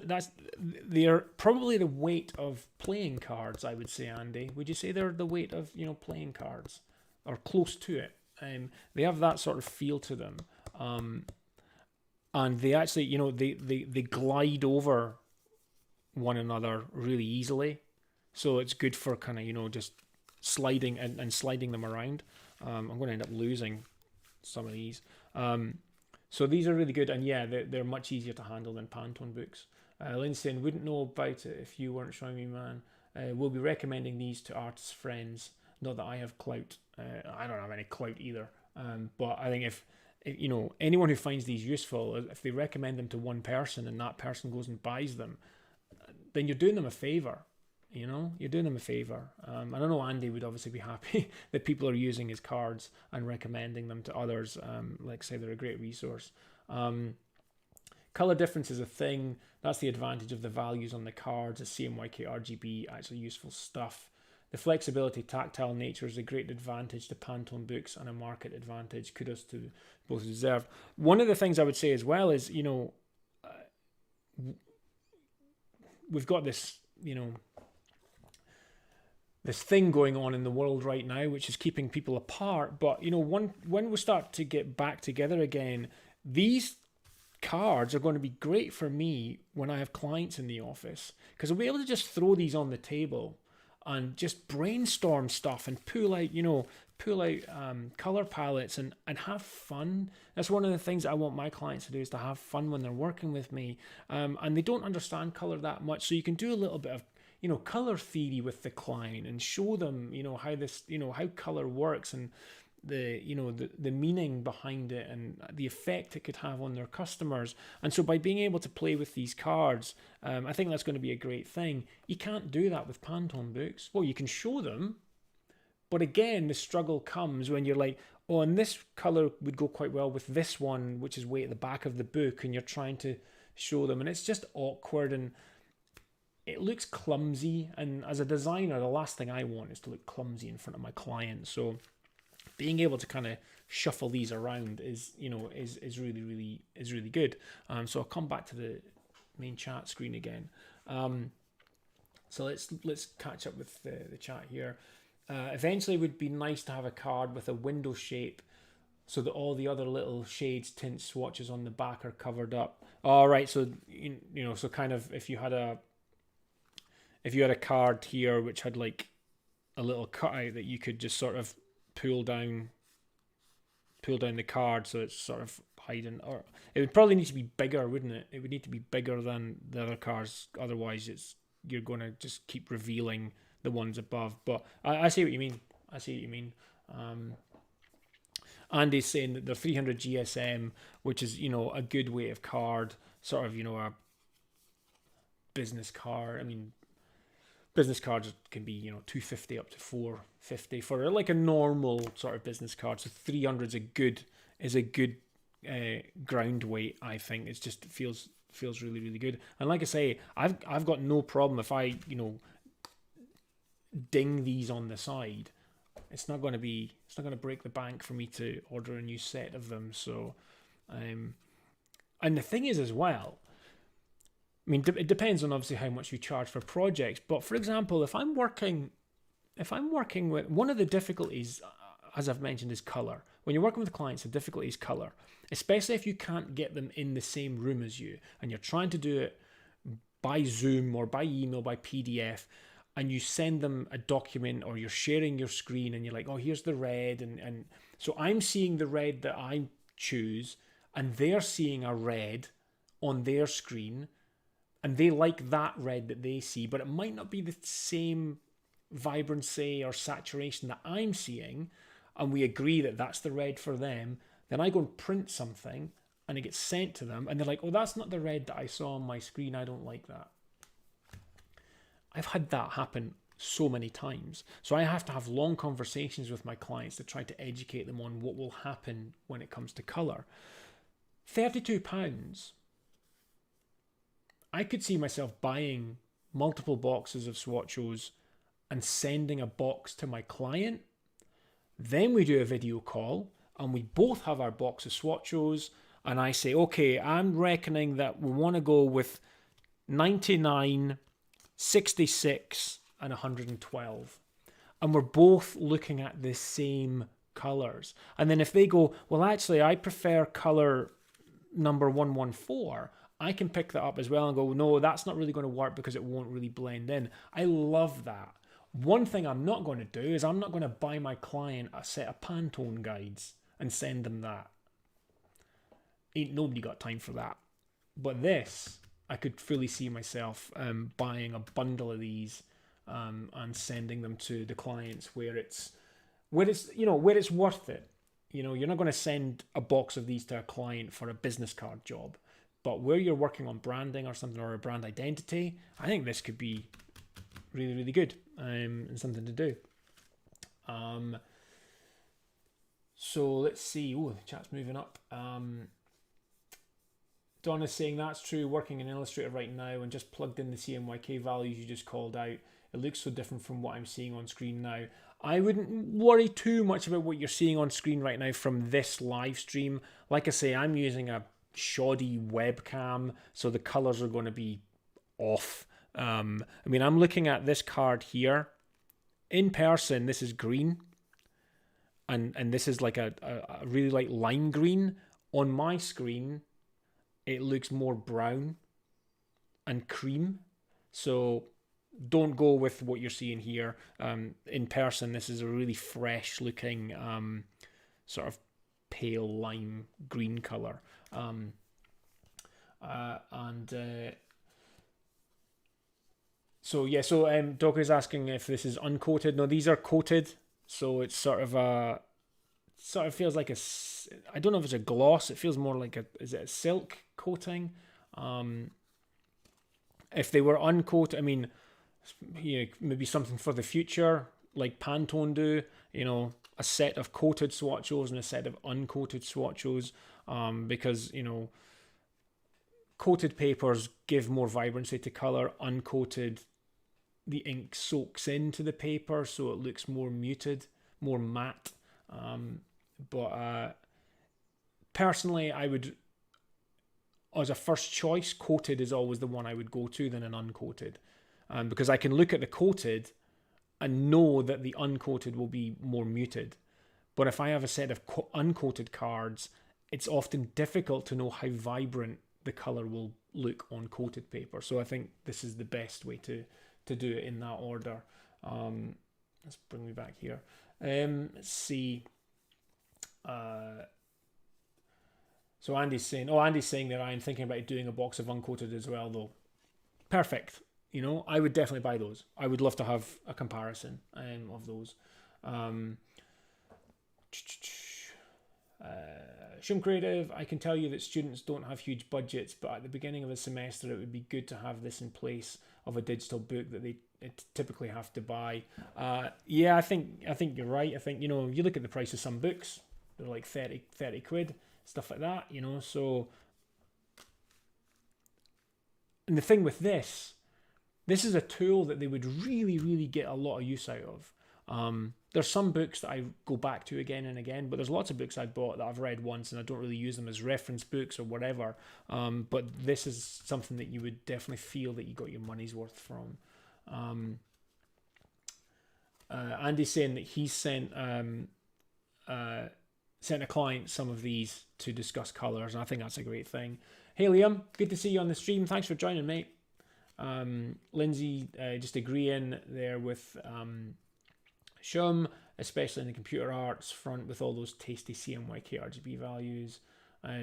they're probably the weight of playing cards, I would say, Andy. Would you say they're the weight of playing cards, or close to it? They have that sort of feel to them, and they actually they glide over one another really easily, so it's good for kind of just sliding and sliding them around. I'm going to end up losing some of these. So these are really good, and yeah, they're much easier to handle than Pantone books. Lindsay, wouldn't know about it if you weren't showing me, man. We'll be recommending these to artists' friends. Not that I have clout. I don't have any clout either. But I think if anyone who finds these useful, if they recommend them to one person and that person goes and buys them, then you're doing them a favor. You're doing them a favor. I don't know, Andy would obviously be happy that people are using his cards and recommending them to others. Like I say, they're a great resource. Color difference is a thing. That's the advantage of the values on the cards. The CMYK RGB, actually useful stuff. The flexibility, tactile nature is a great advantage to Pantone books and a market advantage. Kudos to both deserved. One of the things I would say as well is, we've got this, this thing going on in the world right now, which is keeping people apart. But, when we start to get back together again, these cards are going to be great for me when I have clients in the office, because I'll be able to just throw these on the table and just brainstorm stuff and pull out, pull out color palettes and have fun. That's one of the things I want my clients to do, is to have fun when they're working with me. And they don't understand color that much, so you can do a little bit of color theory with the client and show them how this how color works, and the meaning behind it and the effect it could have on their customers. And so by being able to play with these cards, I think that's going to be a great thing. You can't do that with Pantone books. Well, you can show them, but again, the struggle comes when you're like, oh, and this color would go quite well with this one, which is way at the back of the book, and you're trying to show them, and it's just awkward and it looks clumsy. And as a designer, the last thing I want is to look clumsy in front of my client. So being able to kind of shuffle these around is really good. So I'll come back to the main chat screen again. So let's catch up with the chat here. Eventually, it would be nice to have a card with a window shape, so that all the other little shades, tints, swatches on the back are covered up. All right, so so kind of if you had a card here which had like a little cutout that you could just sort of pull down the card, so it's sort of hiding. Or it would probably need to be bigger, wouldn't it? It would need to be bigger than the other cards, otherwise you're going to just keep revealing the ones above. But I see what you mean. Andy's saying that the 300 GSM, which is a good weight of card, sort of a business card. I mean, business cards can be 250 up to 450 for like a normal sort of business card. So 300 is a good ground weight. I think it just feels really good. And like I say, I've got no problem if I ding these on the side. It's not going to break the bank for me to order a new set of them. So and the thing is as well, I mean, it depends on obviously how much you charge for projects. But for example, if I'm working with, one of the difficulties, as I've mentioned, is color. When you're working with clients, the difficulty is color, especially if you can't get them in the same room as you, and you're trying to do it by Zoom or by email, by PDF, and you send them a document, or you're sharing your screen and you're like, oh, here's the red. And so I'm seeing the red that I choose, and they're seeing a red on their screen, and they like that red that they see, but it might not be the same vibrancy or saturation that I'm seeing, and we agree that that's the red for them. Then I go and print something, and it gets sent to them, and they're like, oh, that's not the red that I saw on my screen. I don't like that. I've had that happen so many times. So I have to have long conversations with my clients to try to educate them on what will happen when it comes to color. £32. I could see myself buying multiple boxes of Swatchos and sending a box to my client. Then we do a video call and we both have our box of Swatchos, and I say, okay, I'm reckoning that we want to go with 99, 66 and 112. And we're both looking at the same colors. And then if they go, well, actually, I prefer color number 114, I can pick that up as well and go, no, that's not really going to work because it won't really blend in. I love that. One thing I'm not going to do is I'm not going to buy my client a set of Pantone guides and send them that. Ain't nobody got time for that. But this, I could fully see myself buying a bundle of these and sending them to the clients where it's worth it. You're not going to send a box of these to a client for a business card job. But where you're working on branding or something, or a brand identity, I think this could be really, really good and something to do. So let's see. Oh, the chat's moving up. Donna's saying that's true. Working in Illustrator right now and just plugged in the CMYK values you just called out. It looks so different from what I'm seeing on screen now. I wouldn't worry too much about what you're seeing on screen right now from this live stream. Like I say, I'm using a shoddy webcam, so the colors are going to be off. I mean, I'm looking at this card here. In person, this is green, and this is like a really like lime green. On my screen, it looks more brown and cream. So don't go with what you're seeing here. In person, this is a really fresh looking sort of pale lime green color. So Doc is asking if this is uncoated. No, these are coated. So it's sort of feels like I don't know if it's a gloss. It feels more like is it a silk coating? If they were uncoated, I mean, maybe something for the future, like Pantone do, a set of coated Swatchos and a set of uncoated Swatchos, because, coated papers give more vibrancy to color. Uncoated, the ink soaks into the paper, so it looks more muted, more matte. But personally, I would, as a first choice, coated is always the one I would go to than an uncoated, because I can look at the coated and know that the uncoated will be more muted. But if I have a set of uncoated cards, it's often difficult to know how vibrant the color will look on coated paper. So I think this is the best way to do it in that order. Let's bring me back here. Let's see. So Andy's saying that I'm thinking about doing a box of uncoated as well, though. Perfect. I would definitely buy those. I would love to have a comparison of those. Shum Creative, I can tell you that students don't have huge budgets, but at the beginning of a semester it would be good to have this in place of a digital book that they typically have to buy. Yeah, I think you're right. I think, you look at the price of some books, they're like 30 quid, stuff like that, so. And the thing with this is a tool that they would really, really get a lot of use out of. There's some books that I go back to again and again, but there's lots of books I bought that I've read once and I don't really use them as reference books or whatever. But this is something that you would definitely feel that you got your money's worth from. Andy's saying that he sent a client some of these to discuss colors, and I think that's a great thing. Hey Liam, good to see you on the stream. Thanks for joining, mate. Lindsay just agreeing there with Shum, especially in the computer arts front with all those tasty CMYK RGB values.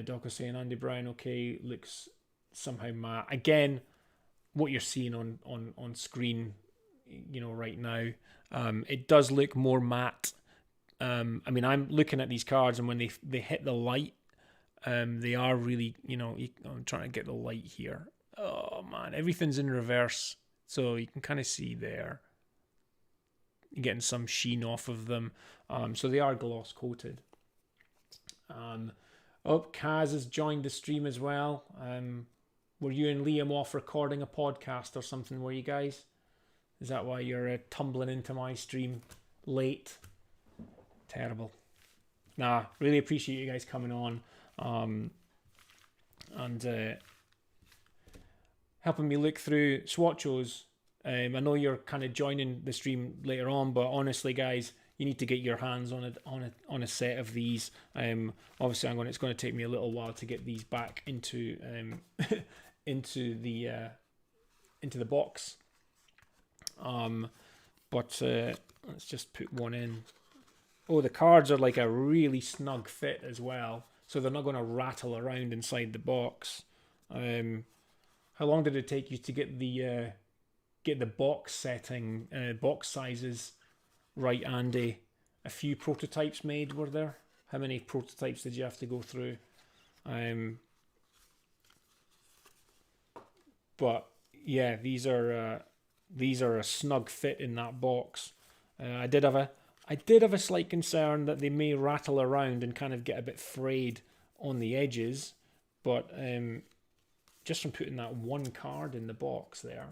Doc was saying Andy Brown, okay, looks somehow matte. Again, what you're seeing on screen, right now, it does look more matte. I mean, I'm looking at these cards, and when they hit the light, they are really, I'm trying to get the light here. Oh man, everything's in reverse, so you can kind of see there. You're getting some sheen off of them, so they are gloss coated. Kaz has joined the stream as well. Were you and Liam off recording a podcast or something? Were you guys? Is that why you're tumbling into my stream late? Terrible. Nah, really appreciate you guys coming on and helping me look through Swatchos. I know you're kind of joining the stream later on, but honestly, guys, you need to get your hands on a set of these. Obviously, it's going to take me a little while to get these back into into the box. But let's just put one in. Oh, the cards are like a really snug fit as well, so they're not going to rattle around inside the box. How long did it take you to get the box setting, box sizes right, Andy? A few prototypes made, were there? How many prototypes did you have to go through? But yeah, these are a snug fit in that box. I did have a slight concern that they may rattle around and kind of get a bit frayed on the edges, but just from putting that one card in the box there,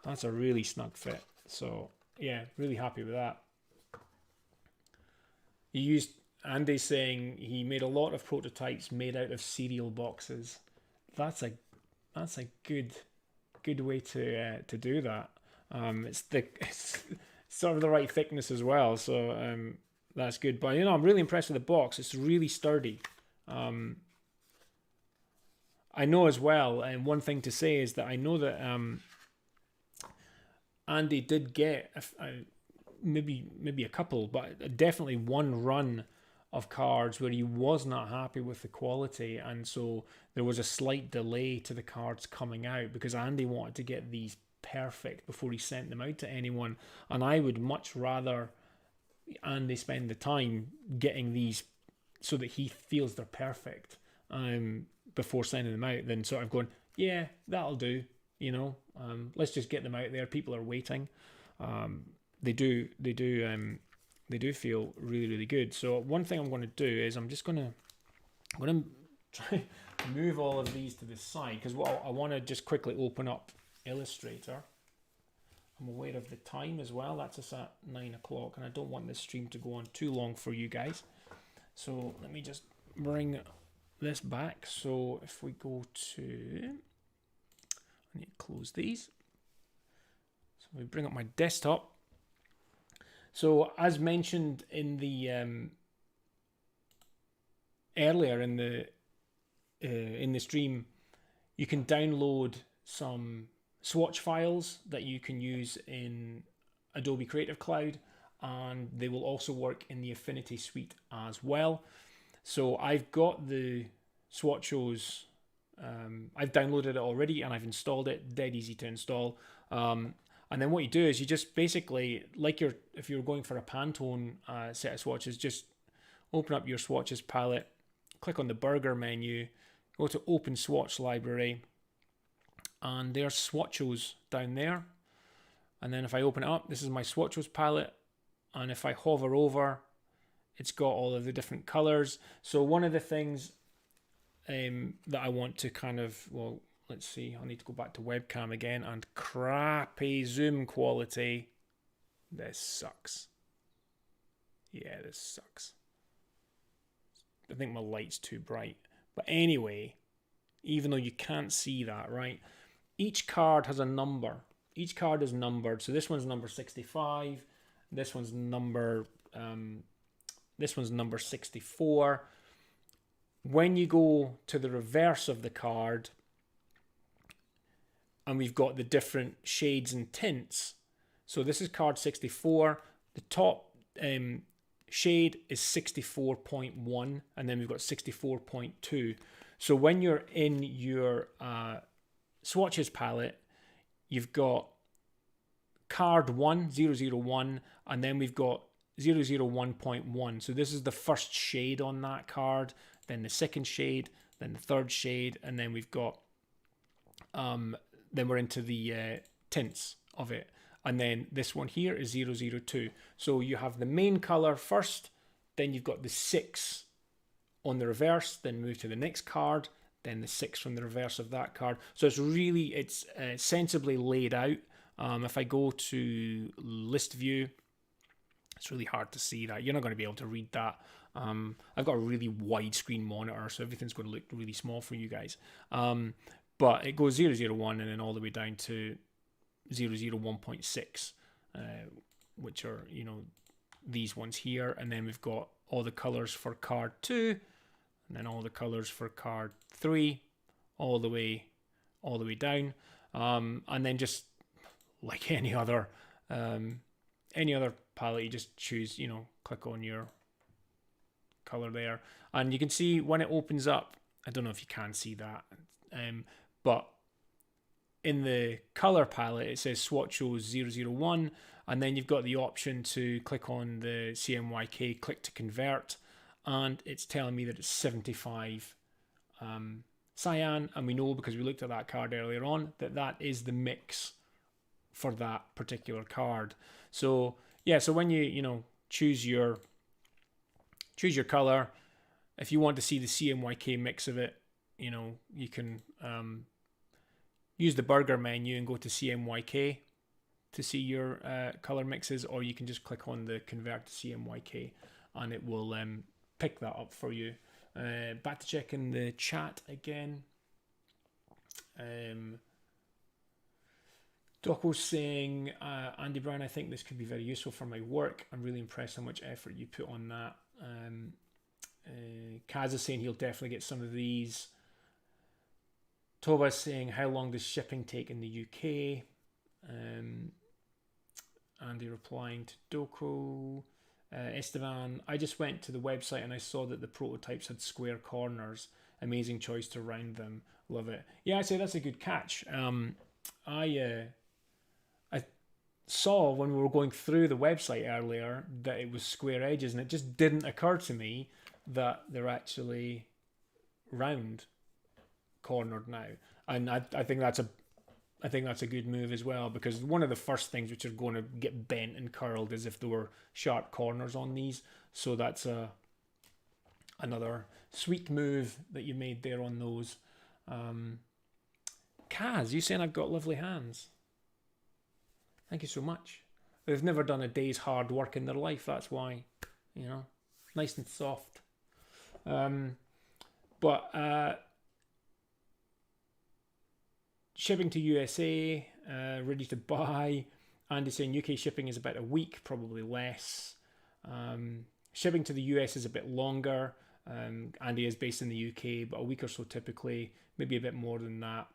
that's a really snug fit. So yeah, really happy with that. Andy's saying he made a lot of prototypes made out of cereal boxes. That's a good way to do that. It's sort of the right thickness as well, so that's good. But I'm really impressed with the box. It's really sturdy. I know as well, and one thing to say is that I know that Andy did get maybe a couple, but definitely one run of cards where he was not happy with the quality, and so there was a slight delay to the cards coming out because Andy wanted to get these perfect before he sent them out to anyone, and I would much rather Andy spend the time getting these so that he feels they're perfect before sending them out than sort of going, yeah, that'll do, let's just get them out there. People are waiting. They do feel really, really good. So one thing I'm going to do is I'm going to try move all of these to the side because I want to just quickly open up Illustrator. I'm aware of the time as well. That's us at 9 o'clock, and I don't want this stream to go on too long for you guys. So let me just bring this back. So if we go to, I need to close these. So we bring up my desktop. So as mentioned in the earlier in the stream, you can download some swatch files that you can use in Adobe Creative Cloud, and they will also work in the Affinity suite as well. So I've got the Swatchos, I've downloaded it already and I've installed it, dead easy to install. And then what you do is you just basically, like if you're going for a Pantone set of swatches, just open up your swatches palette, click on the burger menu, go to Open Swatch Library, and there's Swatchos down there. And then if I open it up, this is my Swatchos palette, and if I hover over, it's got all of the different colors. So one of the things that I want to kind of, well, let's see, I need to go back to webcam again, and crappy zoom quality. This sucks. Yeah, this sucks. I think my light's too bright. But anyway, even though you can't see that, right? Each card has a number. Each card is numbered. So this one's number 65. This one's number 64. When you go to the reverse of the card, and we've got the different shades and tints. So this is card 64. The top shade is 64.1, and then we've got 64.2. So when you're in your swatches palette, you've got card 1, 001, and then we've got 001.1. So this is the first shade on that card, then the second shade, then the third shade, and then we've got then we're into the tints of it. And then this one here is 002. So you have the main color first, then you've got the 6 on the reverse, then move to the next card, then the 6 from the reverse of that card. So it's sensibly laid out. If I go to list view, it's really hard to see that. You're not going to be able to read that. I've got a really widescreen monitor, so everything's going to look really small for you guys. But it goes 001 and then all the way down to 001.6, which are, these ones here. And then we've got all the colors for card 2, and then all the colors for card 3, all the way down. And then just like any other palette, you just choose, click on your color there. And you can see when it opens up, I don't know if you can see that, but in the color palette, it says Swatchos 001, and then you've got the option to click on the CMYK, click to convert, and it's telling me that it's 75 cyan, and we know because we looked at that card earlier on that is the mix for that particular card. So yeah, so when you choose your color, if you want to see the CMYK mix of it, you can use the burger menu and go to CMYK to see your color mixes, or you can just click on the convert to CMYK and it will pick that up for you. Back to checking the chat again. Doco's saying, Andy Brown, I think this could be very useful for my work. I'm really impressed how much effort you put on that. Kaz is saying he'll definitely get some of these. Toba's saying, how long does shipping take in the UK? Andy replying to Doko. Esteban, I just went to the website and I saw that the prototypes had square corners. Amazing choice to round them. Love it. Yeah, I'd say that's a good catch. I saw when we were going through the website earlier that it was square edges, and it just didn't occur to me that they're actually round cornered now. And I think that's a good move as well, because one of the first things which are going to get bent and curled is if there were sharp corners on these. So that's another sweet move that you made there on those. Kaz, you saying I've got lovely hands? Thank you so much. They've never done a day's hard work in their life, that's why, nice and soft. But shipping to USA, ready to buy. Andy saying UK shipping is about a week, probably less. Shipping to the US is a bit longer. Andy is based in the UK, but a week or so typically, maybe a bit more than that.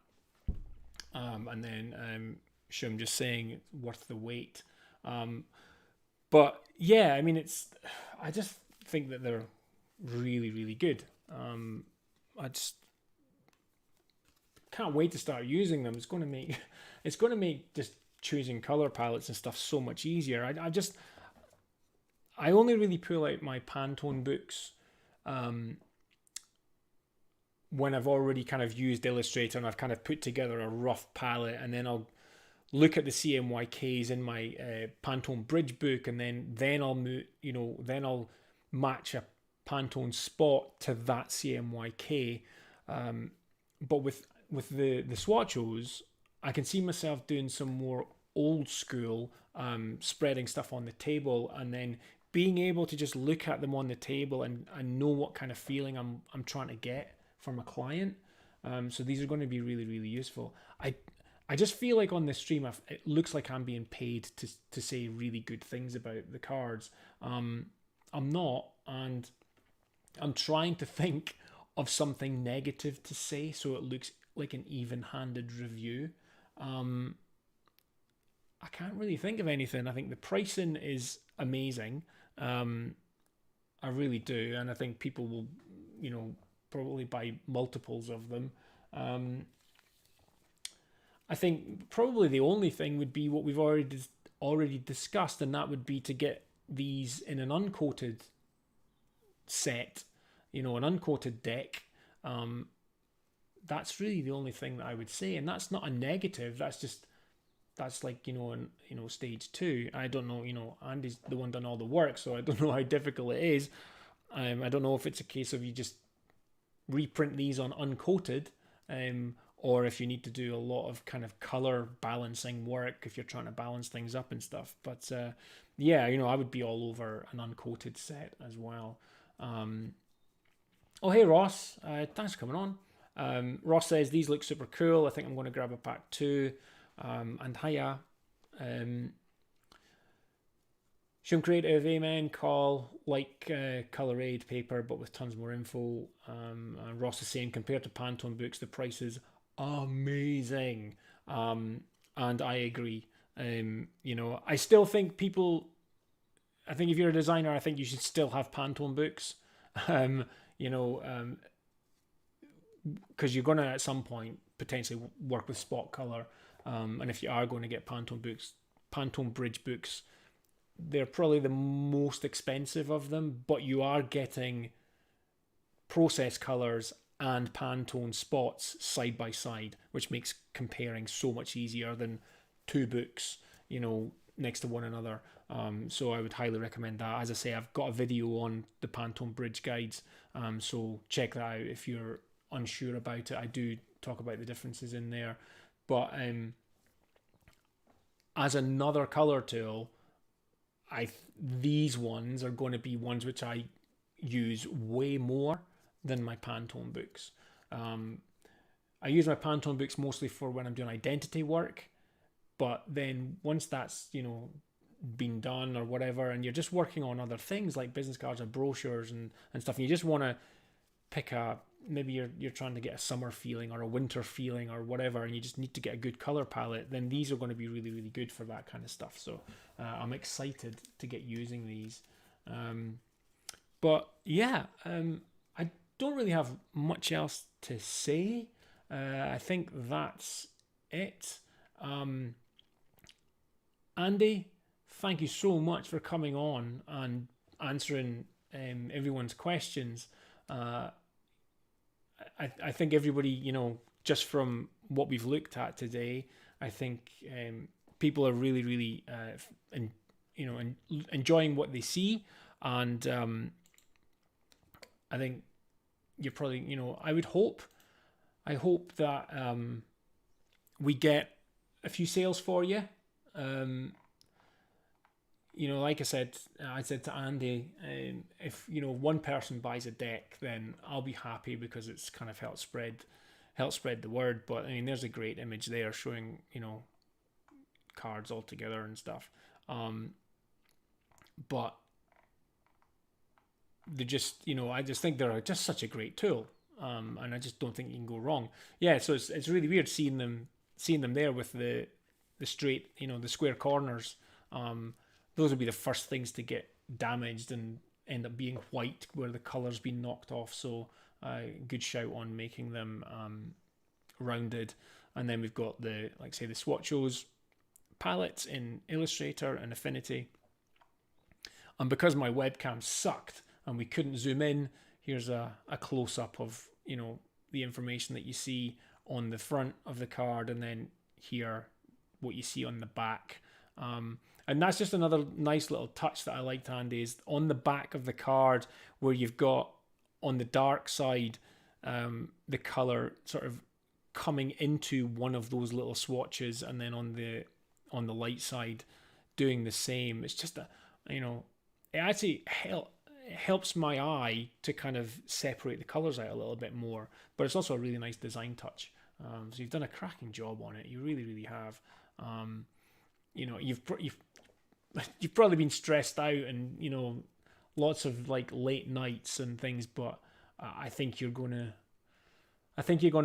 And then Shum just saying it's worth the wait. But yeah, I mean, I just think that they're really, really good. I just can't wait to start using them. It's going to make just choosing color palettes and stuff so much easier. I only really pull out my Pantone books when I've already kind of used Illustrator and I've kind of put together a rough palette, and then I'll look at the CMYKs in my Pantone Bridge book, and then I'll move, then I'll match a Pantone spot to that CMYK. But with the Swatchos, I can see myself doing some more old school, spreading stuff on the table, and then being able to just look at them on the table and know what kind of feeling I'm trying to get from a client. So these are going to be really, really useful. I just feel like on this stream, it looks like I'm being paid to say really good things about the cards. I'm not, and I'm trying to think of something negative to say so it looks like an even-handed review. I can't really think of anything. I think the pricing is amazing. I really do, and I think people will, probably buy multiples of them. I think probably the only thing would be what we've already discussed, and that would be to get these in an uncoated set, an uncoated deck. That's really the only thing that I would say, and that's not a negative. That's like stage 2. I don't know. Andy's the one done all the work, so I don't know how difficult it is. I don't know if it's a case of you just reprint these on uncoated, or if you need to do a lot of kind of color balancing work if you're trying to balance things up and stuff. But yeah, I would be all over an uncoated set as well. Oh, hey Ross, thanks for coming on. Ross says these look super cool. I think I'm going to grab a pack too. And hiya. Shum Creative, amen. Call like Color Aid paper, but with tons more info. And Ross is saying compared to Pantone books, the price is amazing. And I agree. I still think I think if you're a designer, I think you should still have Pantone books. Because you're going to at some point potentially work with spot color. And if you are going to get Pantone Bridge books, they're probably the most expensive of them, but you are getting process colors and Pantone spots side by side, which makes comparing so much easier than two books, next to one another. So I would highly recommend that. As I say, I've got a video on the Pantone Bridge guides, so check that out if you're unsure about it. I do talk about the differences in there. But as another color tool, these ones are going to be ones which I use way more than my Pantone books. I use my Pantone books mostly for when I'm doing identity work, but then once that's been done or whatever, and you're just working on other things like business cards or brochures and stuff, and you just want to pick a maybe you're trying to get a summer feeling or a winter feeling or whatever, and you just need to get a good color palette, then these are going to be really, really good for that kind of stuff. So I'm excited to get using these. But yeah, I don't really have much else to say. I think that's it. Andy, thank you so much for coming on and answering everyone's questions. I think everybody, you know, just from what we've looked at today, I think people are really, really, enjoying what they see, and I think you're probably, you know, I hope that we get a few sales for you. You know, like I said to Andy, if, you know, one person buys a deck, then I'll be happy, because it's kind of helped spread the word. But I mean, there's a great image there showing, you know, cards all together and stuff. But they just, you know, I just think they're just such a great tool, and I just don't think you can go wrong. Yeah, so it's really weird seeing them there with the straight, you know, the square corners. Those would be the first things to get damaged and end up being white where the color's been knocked off. So good shout on making them rounded. And then we've got the Swatchos palettes in Illustrator and Affinity. And because my webcam sucked and we couldn't zoom in, here's a close-up of, you know, the information that you see on the front of the card, and then here what you see on the back. And that's just another nice little touch that I liked, Andy, is on the back of the card where you've got on the dark side the color sort of coming into one of those little swatches, and then on the light side doing the same. It's just you know, it actually helps my eye to kind of separate the colors out a little bit more, but it's also a really nice design touch. So you've done a cracking job on it. You really, really have. You know, you've probably been stressed out and, you know, lots of like late nights and things, but I think you're gonna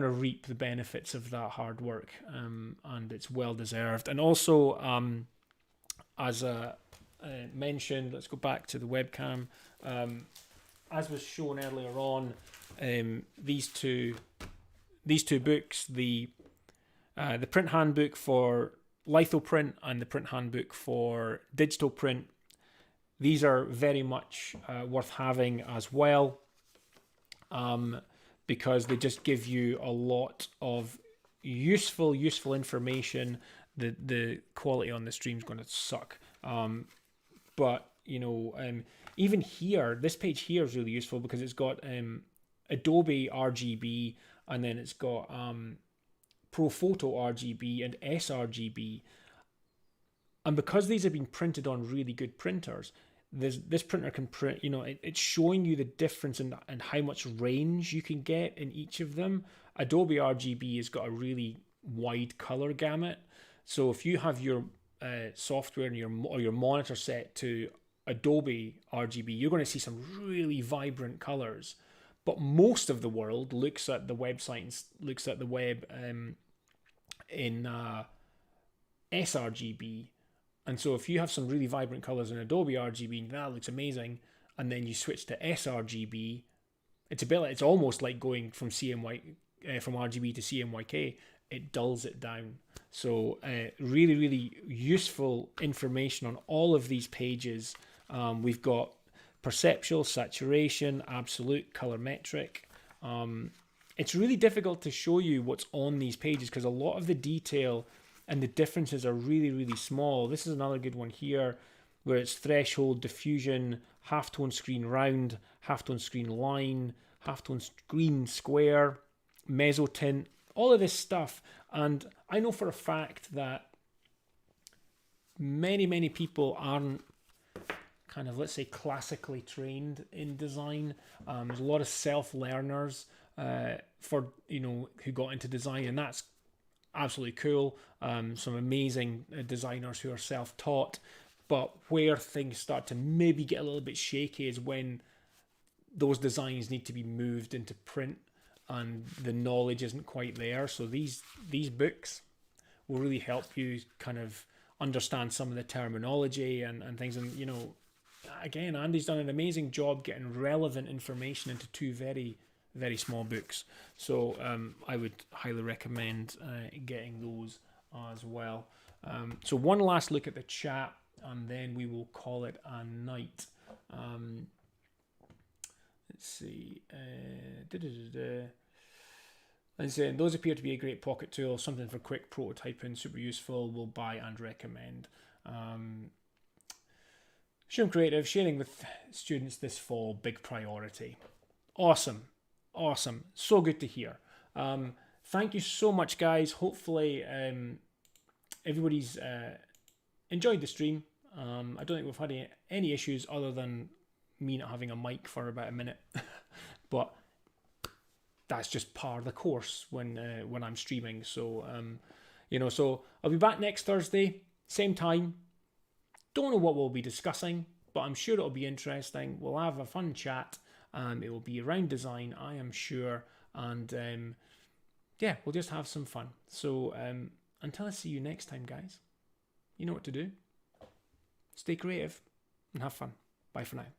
reap the benefits of that hard work, and it's well deserved. And also, as mentioned, let's go back to the webcam. As was shown earlier on, these two books, the Print Handbook for litho print and the Print Handbook for digital print, these are very much worth having as well, because they just give you a lot of useful information. The quality on the stream is going to suck, but you know, even here, this page here is really useful because it's got Adobe RGB, and then it's got ProPhoto RGB and sRGB. And because these have been printed on really good printers, this printer can print, you know, it's showing you the difference in how much range you can get in each of them. Adobe RGB has got a really wide color gamut. So if you have your software and your monitor set to Adobe RGB, you're going to see some really vibrant colors. But most of the world looks at the website and looks at the web in sRGB. And so if you have some really vibrant colors in Adobe RGB, that looks amazing, and then you switch to sRGB, it's almost like going from from RGB to CMYK. It dulls it down. So really, really useful information on all of these pages. We've got perceptual, saturation, absolute, colorimetric. It's really difficult to show you what's on these pages because a lot of the detail and the differences are really, really small. This is another good one here where it's threshold, diffusion, halftone screen round, halftone screen line, halftone screen square, mezzotint, all of this stuff. And I know for a fact that many people aren't kind of, let's say, classically trained in design. There's a lot of self-learners who got into design, and that's absolutely cool. Some amazing designers who are self-taught, but where things start to maybe get a little bit shaky is when those designs need to be moved into print, and the knowledge isn't quite there. So these books will really help you kind of understand some of the terminology and things. And, you know, again, Andy's done an amazing job getting relevant information into two very, very small books. So I would highly recommend getting those as well. So one last look at the chat, and then we will call it a night. Let's see. And saying those appear to be a great pocket tool, something for quick prototyping, super useful, will buy and recommend. Shroom Creative, sharing with students this fall, big priority. Awesome. So good to hear. Thank you so much, guys. Hopefully everybody's enjoyed the stream. I don't think we've had any issues other than me not having a mic for about a minute. But that's just part of the course when I'm streaming. So, you know, so I'll be back next Thursday, same time. Don't know what we'll be discussing, but I'm sure it'll be interesting. We'll have a fun chat. It will be around design, I am sure. And yeah, we'll just have some fun. So until I see you next time, guys, you know what to do. Stay creative and have fun. Bye for now.